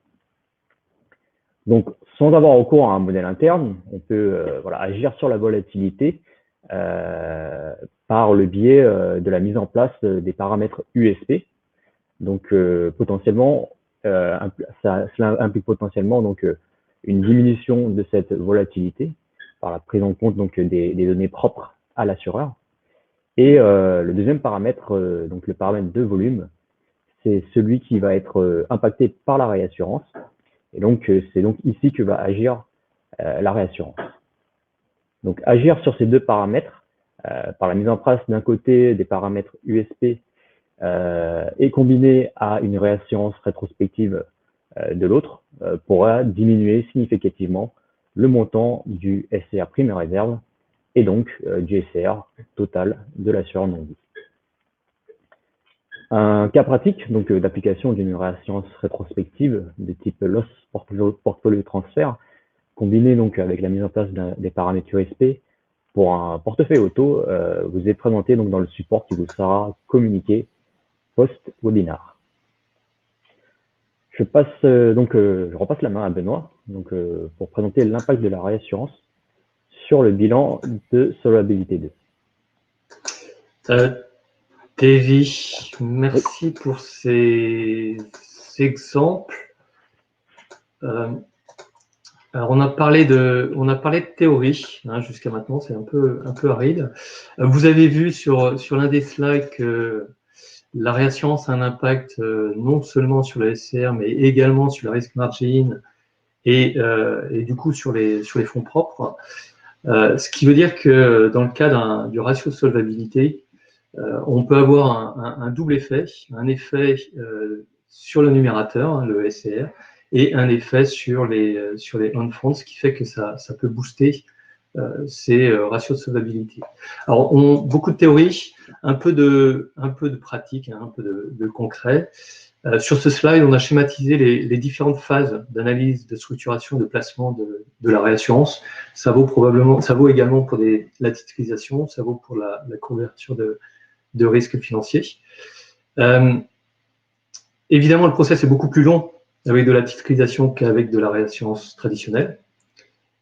Donc, sans avoir recours à un modèle interne, on peut agir sur la volatilité par le biais de la mise en place des paramètres USP. Donc, potentiellement, cela implique potentiellement donc, une diminution de cette volatilité par la prise en compte donc, des données propres à l'assureur. Et le deuxième paramètre, donc le paramètre de volume, c'est celui qui va être impacté par la réassurance. Et donc, c'est donc ici que va agir la réassurance. Donc, agir sur ces deux paramètres, par la mise en place d'un côté des paramètres USP et combiné à une réassurance rétrospective de l'autre, pourra diminuer significativement le montant du SCR prime et réserve et donc du SCR total de l'assureur non-vie. Un cas pratique donc d'application d'une réassurance rétrospective de type loss portfolio transfert, combiné donc avec la mise en place des paramètres USP pour un portefeuille auto, vous est présenté donc dans le support qui vous sera communiqué post-webinar. Je repasse la main à Benoît donc, pour présenter l'impact de la réassurance sur le bilan de Solvabilité 2. Davy, merci pour ces exemples. Alors on a parlé de théorie jusqu'à maintenant, c'est un peu aride. Vous avez vu sur l'un des slides que la réassurance a un impact non seulement sur le SCR, mais également sur la risk margin et du coup sur les fonds propres. Ce qui veut dire que dans le cas du ratio de solvabilité, on peut avoir un double effet, un effet sur le numérateur, le SCR, et un effet sur les own funds, ce qui fait que ça peut booster ces ratios de solvabilité. Alors, beaucoup de théories, un peu de pratique, un peu de concret. Sur ce slide, on a schématisé les différentes phases d'analyse, de structuration, de placement de la réassurance. Ça vaut également pour la titrisation, ça vaut pour la couverture de risques financiers. Évidemment, le process est beaucoup plus long avec de la titrisation qu'avec de la réassurance traditionnelle.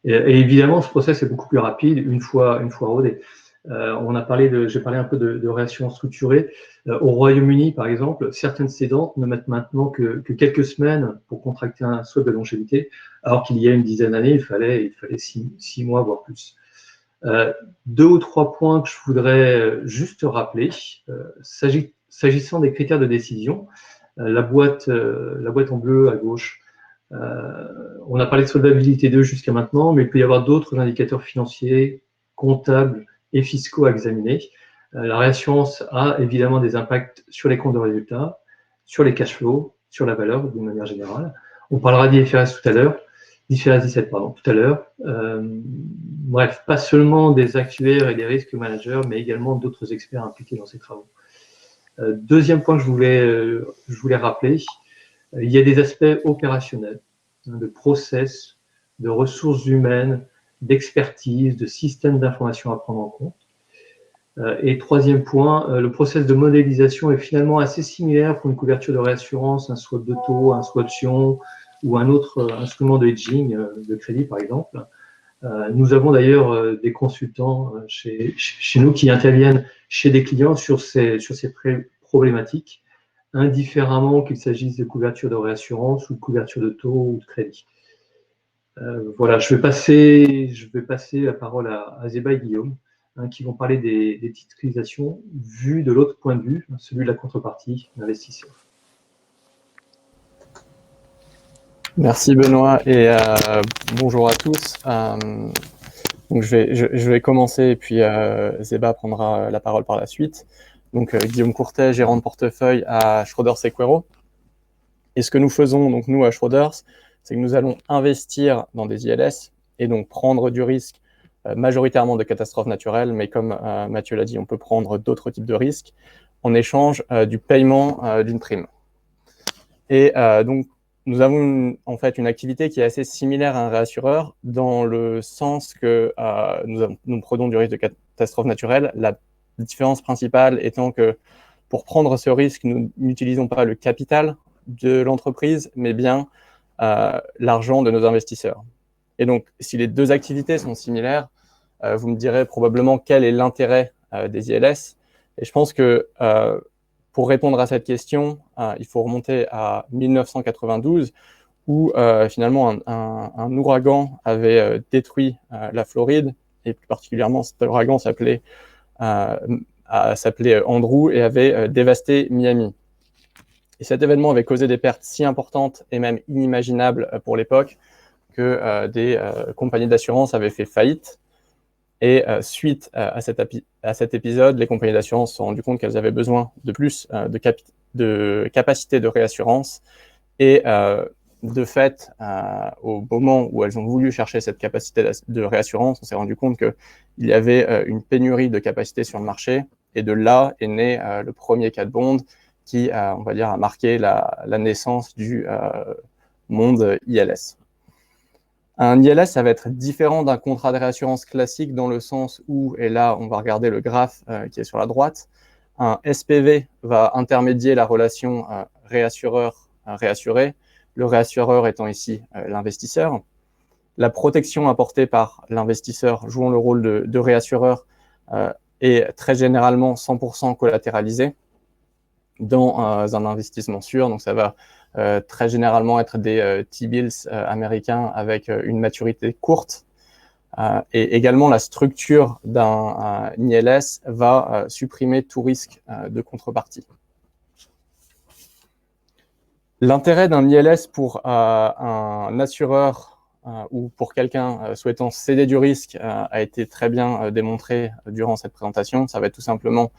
Et évidemment, ce process est beaucoup plus rapide une fois rodé. J'ai parlé un peu de réassurance structurée. Au Royaume-Uni, par exemple, certaines cédantes ne mettent maintenant que quelques semaines pour contracter un swap de longévité, alors qu'il y a une dizaine d'années, il fallait 6 mois, voire plus. 2 ou 3 points que je voudrais juste rappeler. S'agissant des critères de décision, la boîte en bleu à gauche, on a parlé de solvabilité 2 jusqu'à maintenant, mais il peut y avoir d'autres indicateurs financiers, comptables et fiscaux à examiner. La réassurance a évidemment des impacts sur les comptes de résultats, sur les cash flows, sur la valeur d'une manière générale. On parlera d'IFRS tout à l'heure, d'IFRS 17 tout à l'heure. Bref, pas seulement des actuaires et des risques managers, mais également d'autres experts impliqués dans ces travaux. Deuxième point que je voulais rappeler, il y a des aspects opérationnels, de process, de ressources humaines, d'expertise, de systèmes d'information à prendre en compte. Et troisième point, le process de modélisation est finalement assez similaire pour une couverture de réassurance, un swap de taux, un swap option ou un autre instrument de hedging de crédit, par exemple. Nous avons d'ailleurs des consultants chez nous qui interviennent chez des clients sur ces problématiques, indifféremment qu'il s'agisse de couverture de réassurance ou de couverture de taux ou de crédit. Voilà, je vais passer la parole à Zeba et Guillaume, qui vont parler des titrisations vues de l'autre point de vue, celui de la contrepartie, l'investisseur. Merci Benoît et bonjour à tous. Donc je vais commencer et puis Zeba prendra la parole par la suite. Donc Guillaume Courtet, gérant de portefeuille à Schroders Equero. Et ce que nous faisons, donc nous à Schroders, c'est que nous allons investir dans des ILS et donc prendre du risque majoritairement de catastrophes naturelles, mais comme Mathieu l'a dit, on peut prendre d'autres types de risques en échange du paiement d'une prime. Et donc nous avons en fait une activité qui est assez similaire à un réassureur dans le sens que nous prenons du risque de catastrophe naturelle. La différence principale étant que pour prendre ce risque, nous n'utilisons pas le capital de l'entreprise, mais bien l'argent de nos investisseurs. Et donc, si les deux activités sont similaires, vous me direz probablement quel est l'intérêt des ILS. Et je pense que pour répondre à cette question, il faut remonter à 1992, où finalement un ouragan avait détruit la Floride, et plus particulièrement cet ouragan s'appelait Andrew et avait dévasté Miami. Et cet événement avait causé des pertes si importantes et même inimaginables pour l'époque que des compagnies d'assurance avaient fait faillite. Et suite à cet épisode, les compagnies d'assurance se sont rendues compte qu'elles avaient besoin de plus de capacité de réassurance. Et de fait, au moment où elles ont voulu chercher cette capacité de réassurance, on s'est rendu compte qu'il y avait une pénurie de capacité sur le marché. Et de là est né le premier cat bond qui, on va dire, a marqué la naissance du monde ILS. Un ILS, ça va être différent d'un contrat de réassurance classique dans le sens où, et là, on va regarder le graphe qui est sur la droite, un SPV va intermédier la relation réassureur-réassuré, le réassureur étant ici l'investisseur. La protection apportée par l'investisseur jouant le rôle de réassureur est très généralement 100% collatéralisée dans un investissement sûr. Donc, ça va très généralement être des T-bills américains avec une maturité courte. Et également, la structure d'un ILS va supprimer tout risque de contrepartie. L'intérêt d'un ILS pour un assureur ou pour quelqu'un souhaitant céder du risque a été très bien démontré durant cette présentation. Ça va être tout simplement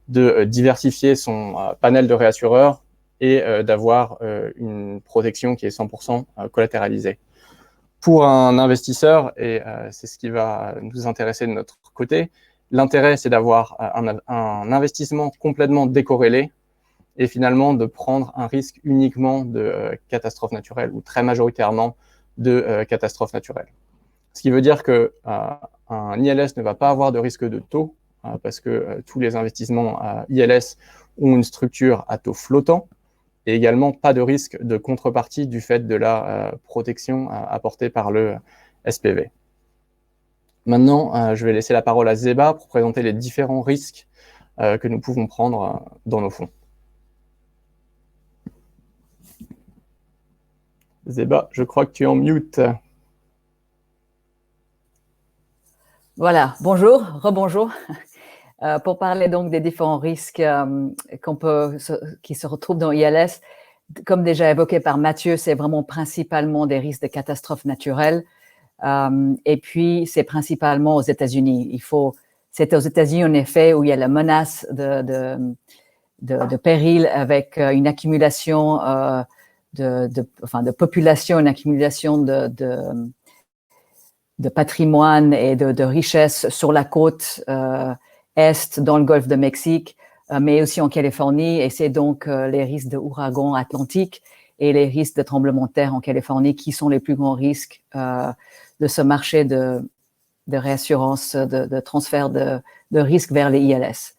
de diversifier son panel de réassureurs et d'avoir une protection qui est 100% collatéralisée. Pour un investisseur, et c'est ce qui va nous intéresser de notre côté, l'intérêt, c'est d'avoir un investissement complètement décorrélé et finalement de prendre un risque uniquement de catastrophe naturelle ou très majoritairement de catastrophe naturelle. Ce qui veut dire qu'un ILS ne va pas avoir de risque de taux parce que tous les investissements ILS ont une structure à taux flottant et également pas de risque de contrepartie du fait de la protection apportée par le SPV. Maintenant, je vais laisser la parole à Zeba pour présenter les différents risques que nous pouvons prendre dans nos fonds. Zeba, je crois que tu es en mute. Voilà, bonjour, rebonjour. Pour parler donc des différents risques qui se retrouvent dans ILS, comme déjà évoqué par Mathieu, c'est vraiment principalement des risques de catastrophes naturelles. Et puis, c'est principalement aux États-Unis. C'est aux États-Unis, en effet, où il y a la menace de péril avec une accumulation de population, une accumulation de patrimoine et de richesses sur la côte est, dans le golfe de Mexique, mais aussi en Californie. Et c'est donc les risques d'ouragans atlantiques et les risques de tremblements de terre en Californie qui sont les plus grands risques de ce marché de réassurance, de transfert de risques vers les ILS.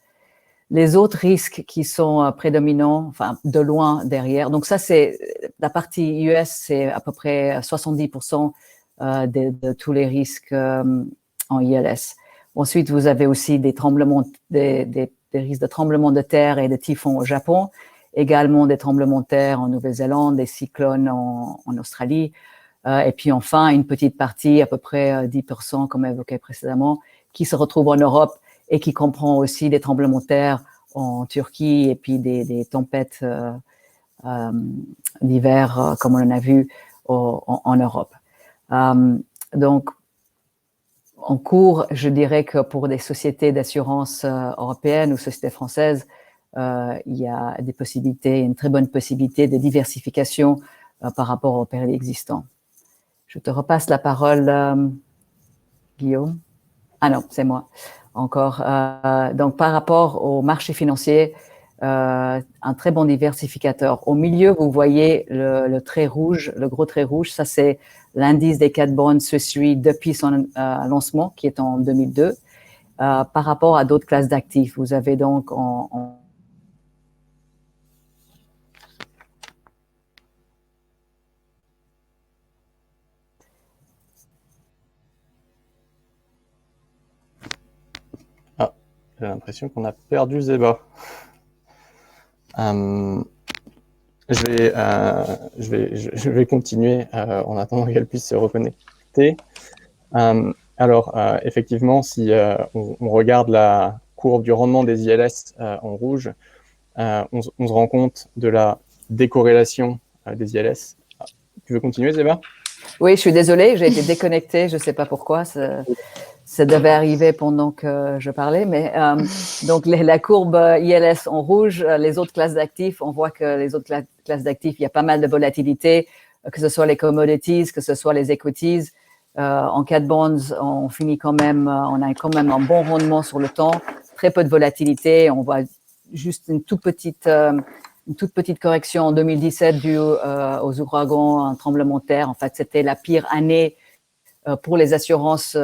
Les autres risques qui sont prédominants, enfin de loin derrière, donc ça c'est la partie US, c'est à peu près 70% de tous les risques en ILS. Ensuite, vous avez aussi des risques de tremblements de terre et de typhons au Japon, également des tremblements de terre en Nouvelle-Zélande, des cyclones en Australie, et puis enfin une petite partie, à peu près 10%, comme évoqué précédemment, qui se retrouve en Europe et qui comprend aussi des tremblements de terre en Turquie et puis des tempêtes d'hiver, comme on en a vu en Europe. Donc, en cours, je dirais que pour des sociétés d'assurance européennes ou sociétés françaises, il y a des possibilités, une très bonne possibilité de diversification par rapport aux périls existants. Je te repasse la parole, Guillaume. Ah non, c'est moi. Encore. Donc, par rapport au marché financier, un très bon diversificateur. Au milieu, vous voyez le trait rouge, le gros trait rouge. Ça, c'est l'indice des cat bonds Swiss Re depuis son lancement, qui est en 2002, par rapport à d'autres classes d'actifs. Vous avez donc J'ai l'impression qu'on a perdu Zeba. Je vais continuer en attendant qu'elle puisse se reconnecter. Effectivement, si on regarde la courbe du rendement des ILS en rouge, on se rend compte de la décorrélation des ILS. Tu veux continuer, Zeba ? Oui, je suis désolée, j'ai été déconnectée, je ne sais pas pourquoi. Ça Ça devait arriver pendant que je parlais, mais donc la courbe ILS en rouge, les autres classes d'actifs, on voit que les autres classes d'actifs, il y a pas mal de volatilité, que ce soit les commodities, que ce soit les equities. En cat bonds, on finit quand même, on a quand même un bon rendement sur le temps, très peu de volatilité. On voit juste une toute petite correction en 2017 due aux ouragans, un tremblement de terre. En fait, c'était la pire année pour les assurances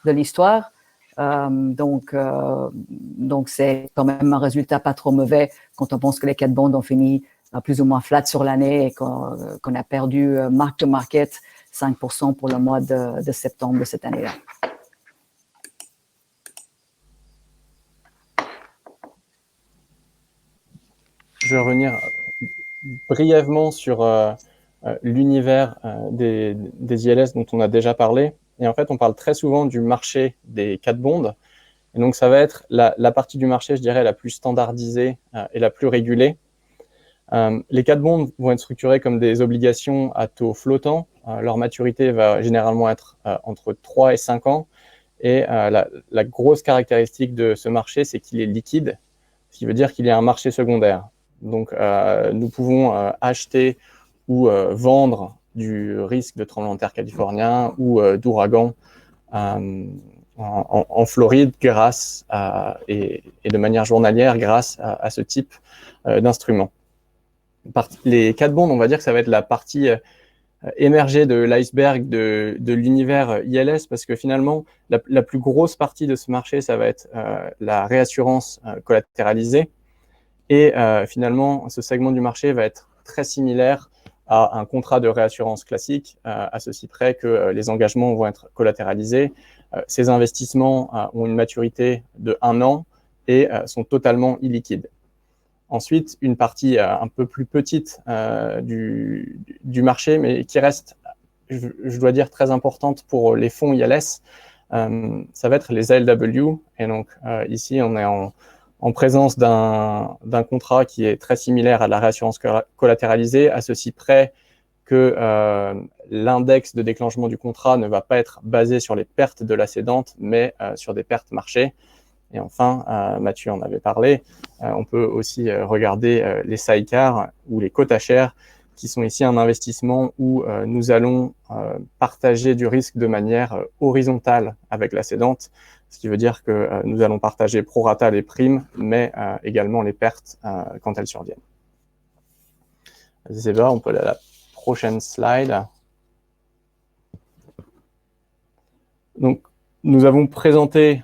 de l'histoire. Donc, c'est quand même un résultat pas trop mauvais quand on pense que les cat bonds ont fini plus ou moins flat sur l'année et qu'on a perdu mark to market 5% pour le mois de septembre de cette année-là. Je vais revenir brièvement sur l'univers des ILS dont on a déjà parlé. Et en fait, on parle très souvent du marché des cat bonds. Et donc, ça va être la partie du marché, je dirais, la plus standardisée et la plus régulée. Les cat bonds vont être structurés comme des obligations à taux flottant. Leur maturité va généralement être entre 3 et 5 ans. Et la grosse caractéristique de ce marché, c'est qu'il est liquide, ce qui veut dire qu'il y a un marché secondaire. Donc, nous pouvons acheter ou vendre du risque de tremblement de terre californien ou d'ouragan en Floride grâce et de manière journalière grâce à ce type d'instrument. Les cat bonds, on va dire que ça va être la partie émergée de l'iceberg de l'univers ILS parce que finalement, la plus grosse partie de ce marché, ça va être la réassurance collatéralisée. Et finalement, ce segment du marché va être très similaire à un contrat de réassurance classique, à ceci près que les engagements vont être collatéralisés. Ces investissements ont une maturité de 1 an et sont totalement illiquides. Ensuite, une partie un peu plus petite du marché, mais qui reste, je dois dire, très importante pour les fonds ILS, ça va être les ALW. Et donc, ici, on est en présence d'un contrat qui est très similaire à la réassurance collatéralisée, à ceci près que l'index de déclenchement du contrat ne va pas être basé sur les pertes de la cédante, mais sur des pertes marché. Et enfin, Mathieu en avait parlé, on peut aussi regarder les sidecars ou les quota shares, qui sont ici un investissement où nous allons partager du risque de manière horizontale avec la cédante, ce qui veut dire que nous allons partager pro rata les primes, mais également les pertes quand elles surviennent. Zeba, on peut aller à la prochaine slide. Donc, nous avons présenté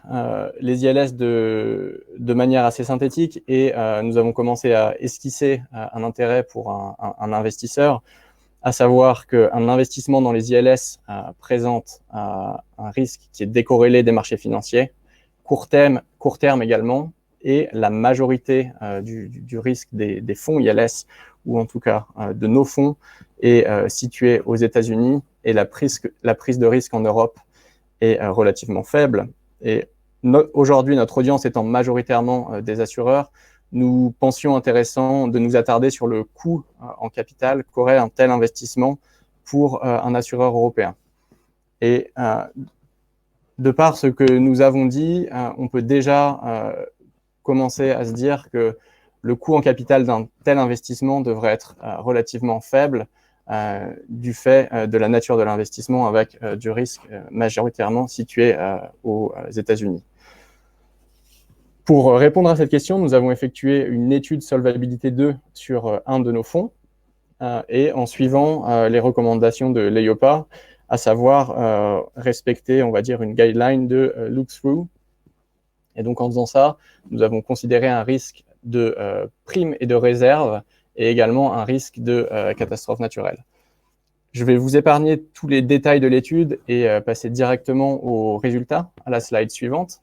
les ILS de manière assez synthétique et nous avons commencé à esquisser un intérêt pour un investisseur, à savoir qu'un investissement dans les ILS présente un risque qui est décorrélé des marchés financiers, court terme également, et la majorité du risque des fonds ILS, ou en tout cas de nos fonds, est située aux États-Unis et la prise de risque en Europe est relativement faible. Et aujourd'hui, notre audience étant majoritairement des assureurs, nous pensions intéressant de nous attarder sur le coût en capital qu'aurait un tel investissement pour un assureur européen. Et de par ce que nous avons dit, on peut déjà commencer à se dire que le coût en capital d'un tel investissement devrait être relativement faible du fait de la nature de l'investissement avec du risque majoritairement situé aux États-Unis. Pour répondre à cette question, nous avons effectué une étude solvabilité 2 sur un de nos fonds et en suivant les recommandations de l'EIOPA, à savoir respecter, on va dire, une guideline de look-through. Et donc, en faisant ça, nous avons considéré un risque de prime et de réserve et également un risque de catastrophe naturelle. Je vais vous épargner tous les détails de l'étude et passer directement aux résultats, à la slide suivante.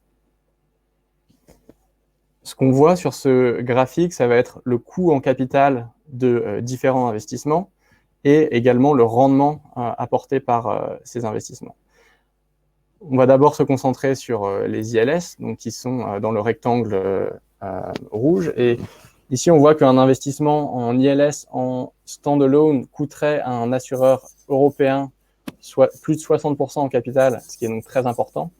Ce qu'on voit sur ce graphique, ça va être le coût en capital de différents investissements et également le rendement apporté par ces investissements. On va d'abord se concentrer sur les ILS, donc qui sont dans le rectangle rouge. Et ici, on voit qu'un investissement en ILS en standalone coûterait à un assureur européen soit plus de 60% en capital, ce qui est donc très important.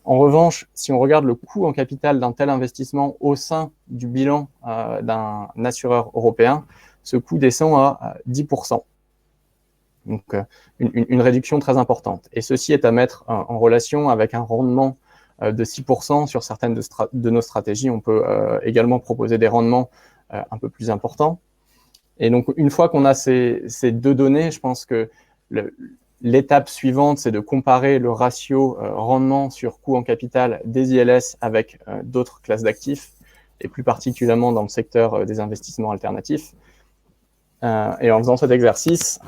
En revanche, si on regarde le coût en capital d'un tel investissement au sein du bilan d'un assureur européen, ce coût descend à 10%. Donc, une réduction très importante. Et ceci est à mettre en relation avec un rendement de 6% sur certaines de nos stratégies. On peut également proposer des rendements un peu plus importants. Et donc, une fois qu'on a ces deux données, je pense que l'étape suivante, c'est de comparer le ratio rendement sur coût en capital des ILS avec d'autres classes d'actifs, et plus particulièrement dans le secteur des investissements alternatifs. Et en faisant cet exercice,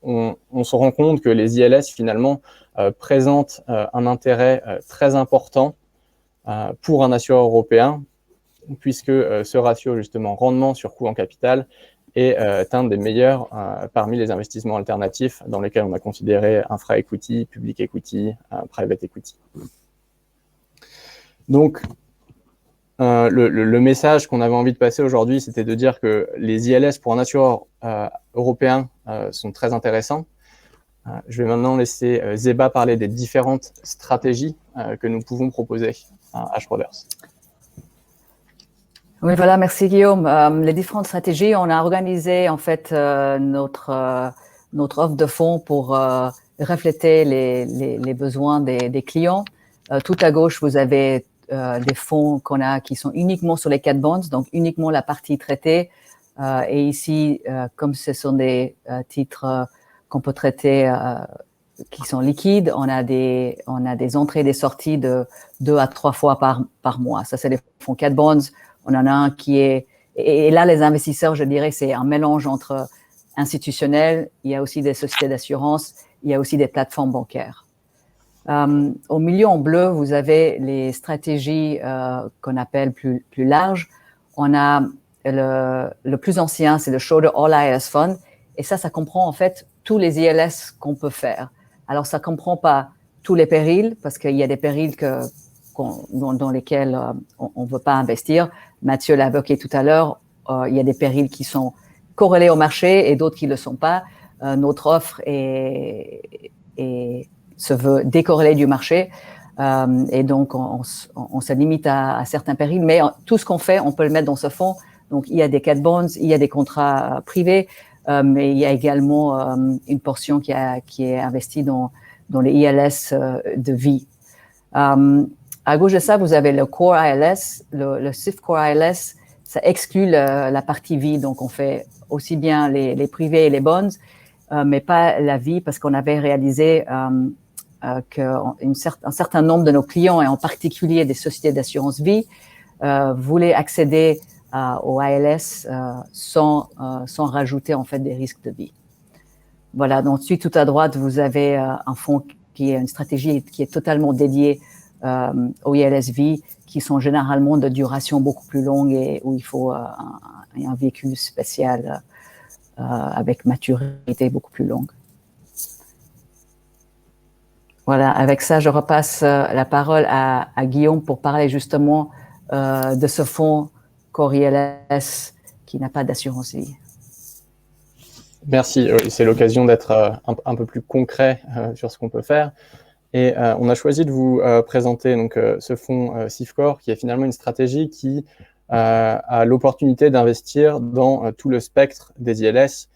on se rend compte que les ILS, finalement, présentent un intérêt très important pour un assureur européen, puisque ce ratio, justement, rendement sur coût en capital, est un des meilleurs parmi les investissements alternatifs dans lesquels on a considéré infra equity, public equity, private equity. Donc, le message qu'on avait envie de passer aujourd'hui, c'était de dire que les ILS pour un assureur européen sont très intéressants. Je vais maintenant laisser Zeba parler des différentes stratégies que nous pouvons proposer à Schroders. Oui, voilà, merci Guillaume. Les différentes stratégies, on a organisé en fait notre offre de fonds pour refléter les besoins des clients. Tout à gauche, vous avez des fonds qu'on a qui sont uniquement sur les cat bonds, donc uniquement la partie traitée. Et ici, comme ce sont des titres qu'on peut traiter qui sont liquides, on a des entrées et des sorties de 2 à 3 fois par mois. Ça, c'est les fonds cat bonds. On en a un qui est... Et là, les investisseurs, je dirais, c'est un mélange entre institutionnels, il y a aussi des sociétés d'assurance, il y a aussi des plateformes bancaires. Au milieu, en bleu, vous avez les stratégies qu'on appelle plus larges. On a le plus ancien, c'est le Schroder All ILS Fund. Et ça comprend en fait tous les ILS qu'on peut faire. Alors, ça ne comprend pas tous les périls, parce qu'il y a des périls dans lesquels on ne veut pas investir. Mathieu l'a évoqué tout à l'heure, il y a des périls qui sont corrélés au marché et d'autres qui ne le sont pas. Notre offre se veut décorrélée du marché et donc on se limite à certains périls, mais tout ce qu'on fait, on peut le mettre dans ce fonds. Donc, il y a des cat bonds, il y a des contrats privés, mais il y a également une portion qui est investie dans les ILS de vie. À gauche de ça, vous avez le Core ILS, le SIF Core ILS, ça exclut la partie vie, donc on fait aussi bien les privés et les bonds, mais pas la vie, parce qu'on avait réalisé qu'un certain nombre de nos clients, et en particulier des sociétés d'assurance vie, voulaient accéder au ILS sans rajouter en fait des risques de vie. Voilà, donc ensuite tout à droite, vous avez un fonds qui est une stratégie qui est totalement dédiée aux ILSV, qui sont généralement de duration beaucoup plus longue et où il faut un véhicule spécial avec maturité beaucoup plus longue. Voilà, avec ça, je repasse la parole à Guillaume pour parler justement de ce fonds Core ILS qui n'a pas d'assurance vie. Merci, c'est l'occasion d'être un peu plus concret sur ce qu'on peut faire. Et on a choisi de vous présenter donc, ce fonds SIFCORE, qui est finalement une stratégie qui a l'opportunité d'investir dans tout le spectre des ILS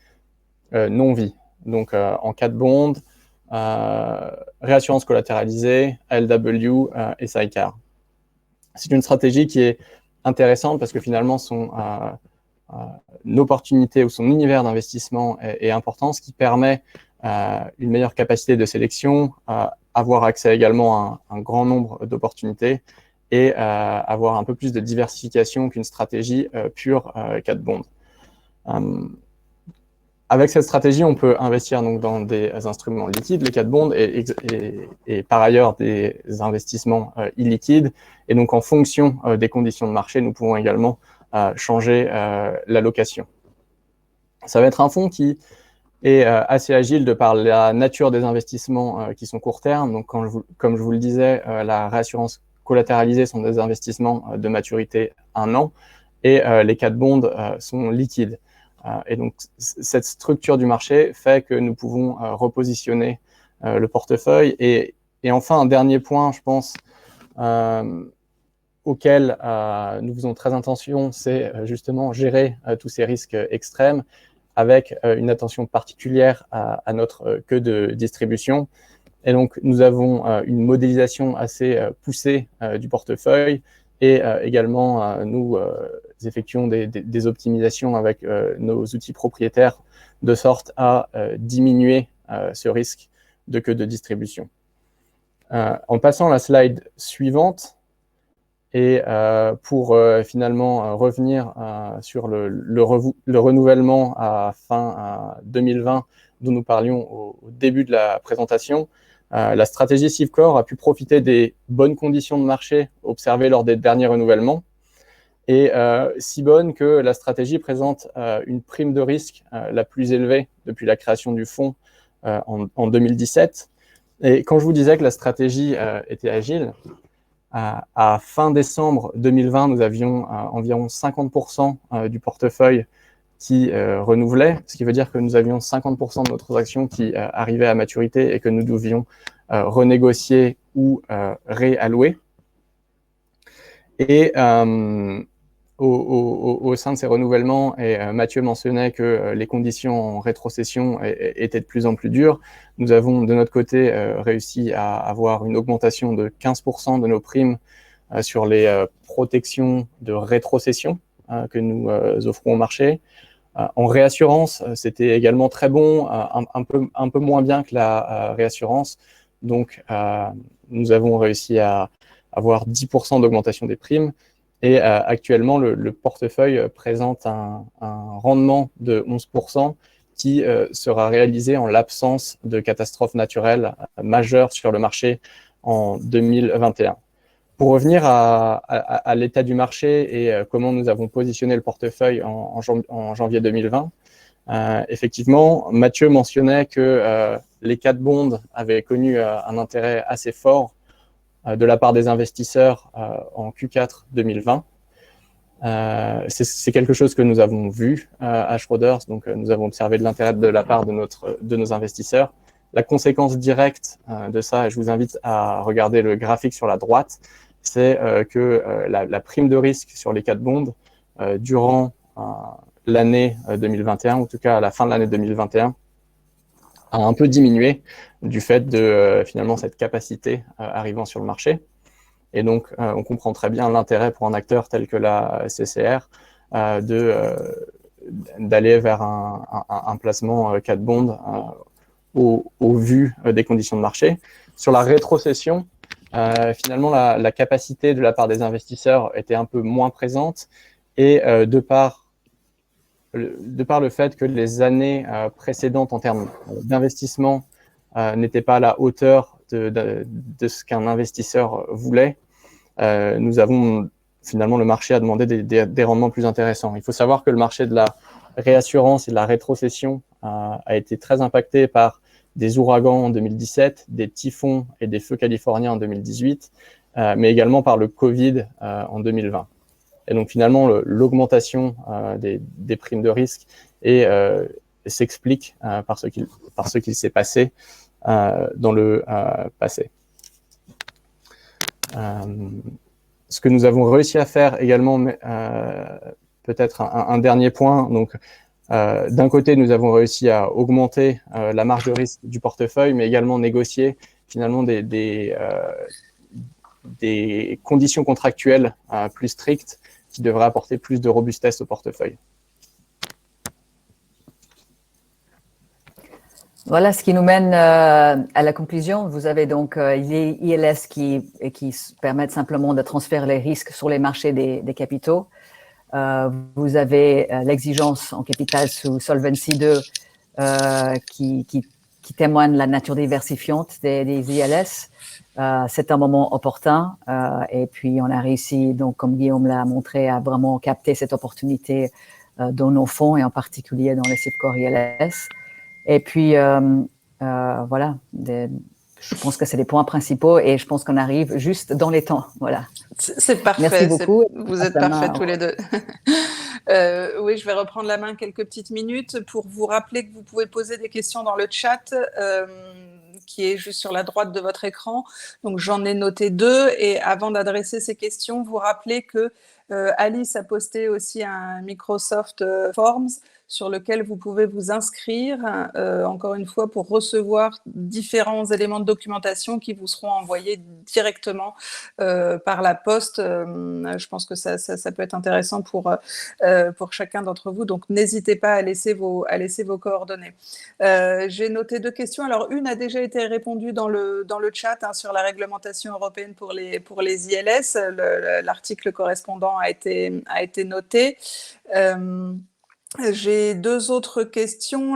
non-vie. Donc en cat bond, réassurance collatéralisée, LW et sidecar. C'est une stratégie qui est intéressante parce que finalement son opportunité ou son univers d'investissement est important, ce qui permet une meilleure capacité de sélection, avoir accès également à un grand nombre d'opportunités et avoir un peu plus de diversification qu'une stratégie pure cat bond. Avec cette stratégie, on peut investir donc dans des instruments liquides, les cat bonds, et par ailleurs des investissements illiquides. Et donc, en fonction des conditions de marché, nous pouvons également changer l'allocation. Ça va être un fonds qui est assez agile de par la nature des investissements qui sont court terme. Donc, comme je vous le disais, la réassurance collatéralisée sont des investissements de maturité 1 an et les cat bonds sont liquides. Et donc, cette structure du marché fait que nous pouvons repositionner le portefeuille et Et enfin, un dernier point, je pense, auquel nous faisons très attention, c'est justement gérer tous ces risques extrêmes avec une attention particulière à notre queue de distribution. Et donc, nous avons une modélisation assez poussée du portefeuille et également, nous effectuons des optimisations avec nos outils propriétaires de sorte à diminuer ce risque de queue de distribution. En passant à la slide suivante, et pour finalement revenir sur le renouvellement à fin 2020 dont nous parlions au début de la présentation, la stratégie Civcore a pu profiter des bonnes conditions de marché observées lors des derniers renouvellements, et si bonne que la stratégie présente une prime de risque la plus élevée depuis la création du fonds en 2017. Et quand je vous disais que la stratégie était agile, à fin décembre 2020, nous avions environ 50% du portefeuille qui renouvelait, ce qui veut dire que nous avions 50% de nos transactions qui arrivaient à maturité et que nous devions renégocier ou réallouer. Et au sein de ces renouvellements, et Mathieu mentionnait que les conditions en rétrocession étaient de plus en plus dures, nous avons de notre côté réussi à avoir une augmentation de 15% de nos primes sur les protections de rétrocession que nous offrons au marché. En réassurance, c'était également très bon, un peu moins bien que la réassurance. Donc, nous avons réussi à avoir 10% d'augmentation des primes. Et actuellement, le portefeuille présente un rendement de 11% qui sera réalisé en l'absence de catastrophes naturelles majeures sur le marché en 2021. Pour revenir à l'état du marché et comment nous avons positionné le portefeuille en janvier 2020, effectivement, Mathieu mentionnait que les 4 bonds avaient connu un intérêt assez fort de la part des investisseurs en Q4 2020. C'est quelque chose que nous avons vu à Schroders, donc nous avons observé de l'intérêt de la part de nos investisseurs. La conséquence directe de ça, et je vous invite à regarder le graphique sur la droite, c'est que la prime de risque sur les 4 bonds durant l'année 2021, en tout cas à la fin de l'année 2021, a un peu diminué du fait de finalement cette capacité arrivant sur le marché. Et donc, on comprend très bien l'intérêt pour un acteur tel que la CCR d'aller vers un placement 4 bonds au vu des conditions de marché. Sur la rétrocession, finalement, la capacité de la part des investisseurs était un peu moins présente et de par le fait que les années précédentes en termes d'investissement n'étaient pas à la hauteur de ce qu'un investisseur voulait, nous avons finalement, le marché a demandé des rendements plus intéressants. Il faut savoir que le marché de la réassurance et de la rétrocession a été très impacté par des ouragans en 2017, des typhons et des feux californiens en 2018, mais également par le Covid en 2020. Et donc finalement, l'augmentation des primes de risque s'explique par ce qu'il s'est passé dans le passé. Ce que nous avons réussi à faire également, peut-être un dernier point, donc d'un côté, nous avons réussi à augmenter la marge de risque du portefeuille, mais également négocier finalement des conditions contractuelles plus strictes qui devraient apporter plus de robustesse au portefeuille. Voilà ce qui nous mène à la conclusion. Vous avez donc les ILS qui permettent simplement de transférer les risques sur les marchés des capitaux. Vous avez l'exigence en capital sous Solvency 2 qui témoigne de la nature diversifiante des ILS. C'est un moment opportun et puis on a réussi, donc comme Guillaume l'a montré, à vraiment capter cette opportunité dans nos fonds et en particulier dans les Civcore ILS. Et puis, voilà, je pense que c'est les points principaux et je pense qu'on arrive juste dans les temps. Voilà. C'est parfait. Merci beaucoup. Vous êtes parfaits tous les deux. Oui, je vais reprendre la main quelques petites minutes pour vous rappeler que vous pouvez poser des questions dans le chat qui est juste sur la droite de votre écran. Donc, j'en ai noté 2. Et avant d'adresser ces questions, vous rappelez que Alice a posté aussi un Microsoft Forms sur lequel vous pouvez vous inscrire, encore une fois, pour recevoir différents éléments de documentation qui vous seront envoyés directement par la poste. Je pense que ça peut être intéressant pour chacun d'entre vous. Donc, n'hésitez pas à laisser vos coordonnées. J'ai noté 2 questions. Alors, une a déjà été répondue dans le chat sur la réglementation européenne pour les ILS. L'article correspondant a été noté. J'ai 2 autres questions,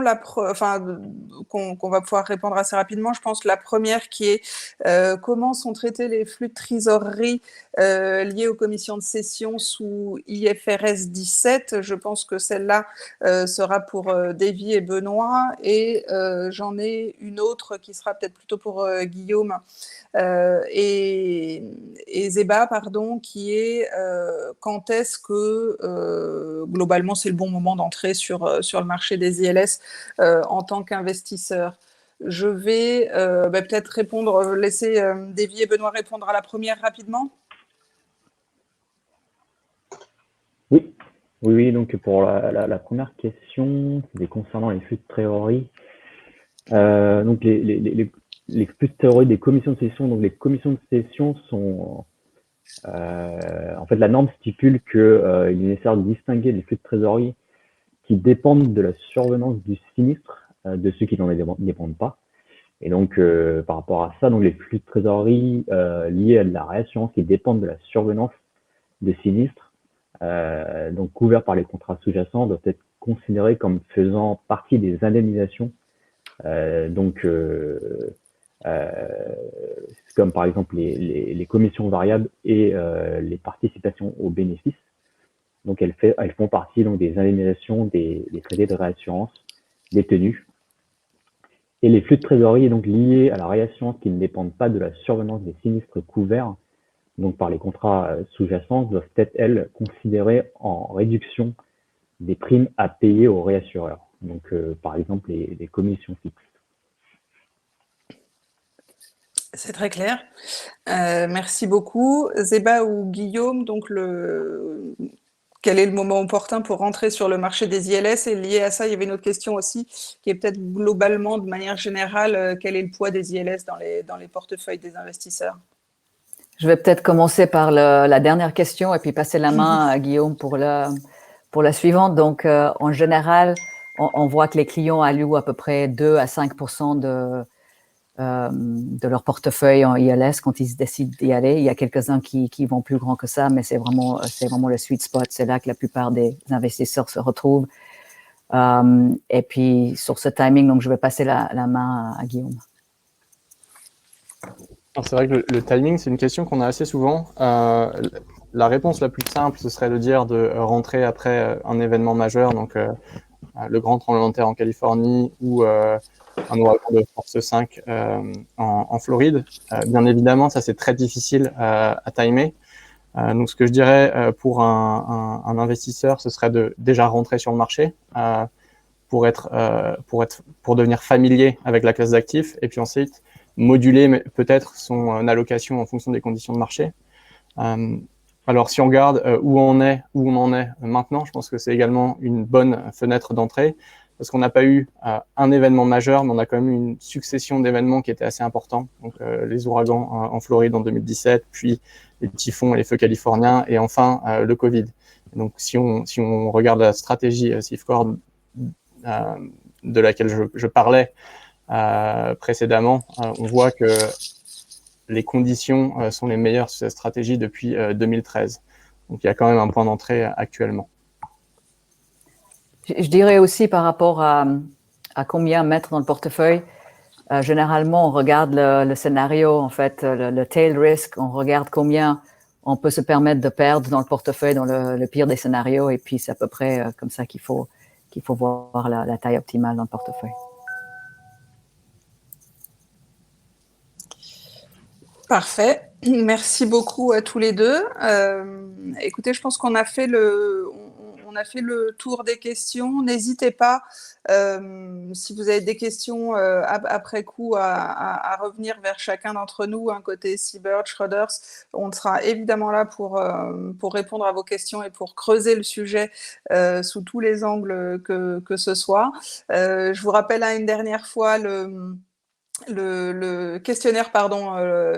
qu'on va pouvoir répondre assez rapidement. Je pense la première qui est comment sont traités les flux de trésorerie liés aux commissions de cession sous IFRS 17. Je pense que celle-là sera pour Davy et Benoît. Et j'en ai une autre qui sera peut-être plutôt pour Guillaume et Zeba, pardon, qui est quand est-ce que globalement c'est le bon moment d'entrer sur le marché des ILS en tant qu'investisseur. Je vais peut-être laisser Davy et Benoît répondre à la première rapidement. Oui, donc pour la première question, c'était concernant les flux de trésorerie. Donc les flux de trésorerie des commissions de cession, donc les commissions de cession sont en fait, la norme stipule qu'il est nécessaire de distinguer les flux de trésorerie qui dépendent de la survenance du sinistre de ceux qui n'en dépendent pas. Et donc, par rapport à ça, donc les flux de trésorerie liés à de la réassurance qui dépendent de la survenance de sinistres, donc couverts par les contrats sous-jacents, doivent être considérés comme faisant partie des indemnisations. Comme par exemple les commissions variables et les participations aux bénéfices. Donc elles font partie donc des indemnisations des traités de réassurance détenus. Et les flux de trésorerie donc liés à la réassurance qui ne dépendent pas de la survenance des sinistres couverts donc par les contrats sous-jacents doivent être, elles, considérées en réduction des primes à payer aux réassureurs. Donc par exemple les commissions fixes. C'est très clair. Merci beaucoup. Zeba ou Guillaume, donc quel est le moment opportun pour rentrer sur le marché des ILS? Et lié à ça, il y avait une autre question aussi, qui est peut-être globalement, de manière générale, quel est le poids des ILS dans les portefeuilles des investisseurs? Je vais peut-être commencer par la dernière question et puis passer la main à Guillaume pour la suivante. Donc, en général, on voit que les clients allouent à peu près 2 à 5% de leur portefeuille en ILS quand ils décident d'y aller. Il y a quelques-uns qui vont plus grand que ça, mais c'est vraiment le sweet spot. C'est là que la plupart des investisseurs se retrouvent. Et puis, sur ce timing, donc, je vais passer la main à Guillaume. C'est vrai que le timing, c'est une question qu'on a assez souvent. La réponse la plus simple, ce serait de dire de rentrer après un événement majeur, donc le grand tremblement de terre en Californie ou un ouragan de force 5 en Floride. Bien évidemment, ça c'est très difficile à timer. Donc ce que je dirais pour un investisseur, ce serait de déjà rentrer sur le marché pour devenir familier avec la classe d'actifs et puis ensuite moduler peut-être son allocation en fonction des conditions de marché. Alors, si on regarde où on en est maintenant, je pense que c'est également une bonne fenêtre d'entrée parce qu'on n'a pas eu un événement majeur, mais on a quand même eu une succession d'événements qui étaient assez importants. Donc, les ouragans en Floride en 2017, puis les typhons et les feux californiens, et enfin le Covid. Donc, si on regarde la stratégie Safeguard de laquelle je parlais précédemment, on voit que les conditions sont les meilleures sur cette stratégie depuis 2013. Donc, il y a quand même un point d'entrée actuellement. Je dirais aussi par rapport à combien mettre dans le portefeuille, généralement, on regarde le scénario, en fait, le tail risk, on regarde combien on peut se permettre de perdre dans le portefeuille dans le pire des scénarios, et puis c'est à peu près comme ça qu'il faut voir la taille optimale dans le portefeuille. Parfait. Merci beaucoup à tous les deux. Écoutez, je pense qu'on a fait on a fait le tour des questions. N'hésitez pas, si vous avez des questions après coup, à revenir vers chacun d'entre nous, côté Seabird, Schroders. On sera évidemment là pour répondre à vos questions et pour creuser le sujet sous tous les angles que ce soit. Je vous rappelle une dernière fois le questionnaire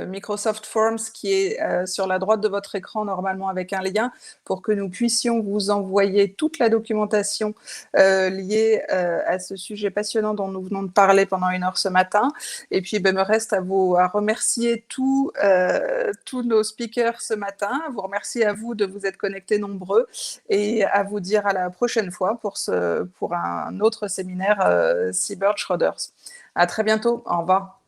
Microsoft Forms qui est sur la droite de votre écran normalement avec un lien pour que nous puissions vous envoyer toute la documentation liée à ce sujet passionnant dont nous venons de parler pendant 1 heure ce matin. Et puis me reste à remercier tous nos speakers ce matin, à vous remercier à vous de vous être connectés nombreux et à vous dire à la prochaine fois pour un autre séminaire Seabird Schroders. À très bientôt. Au revoir.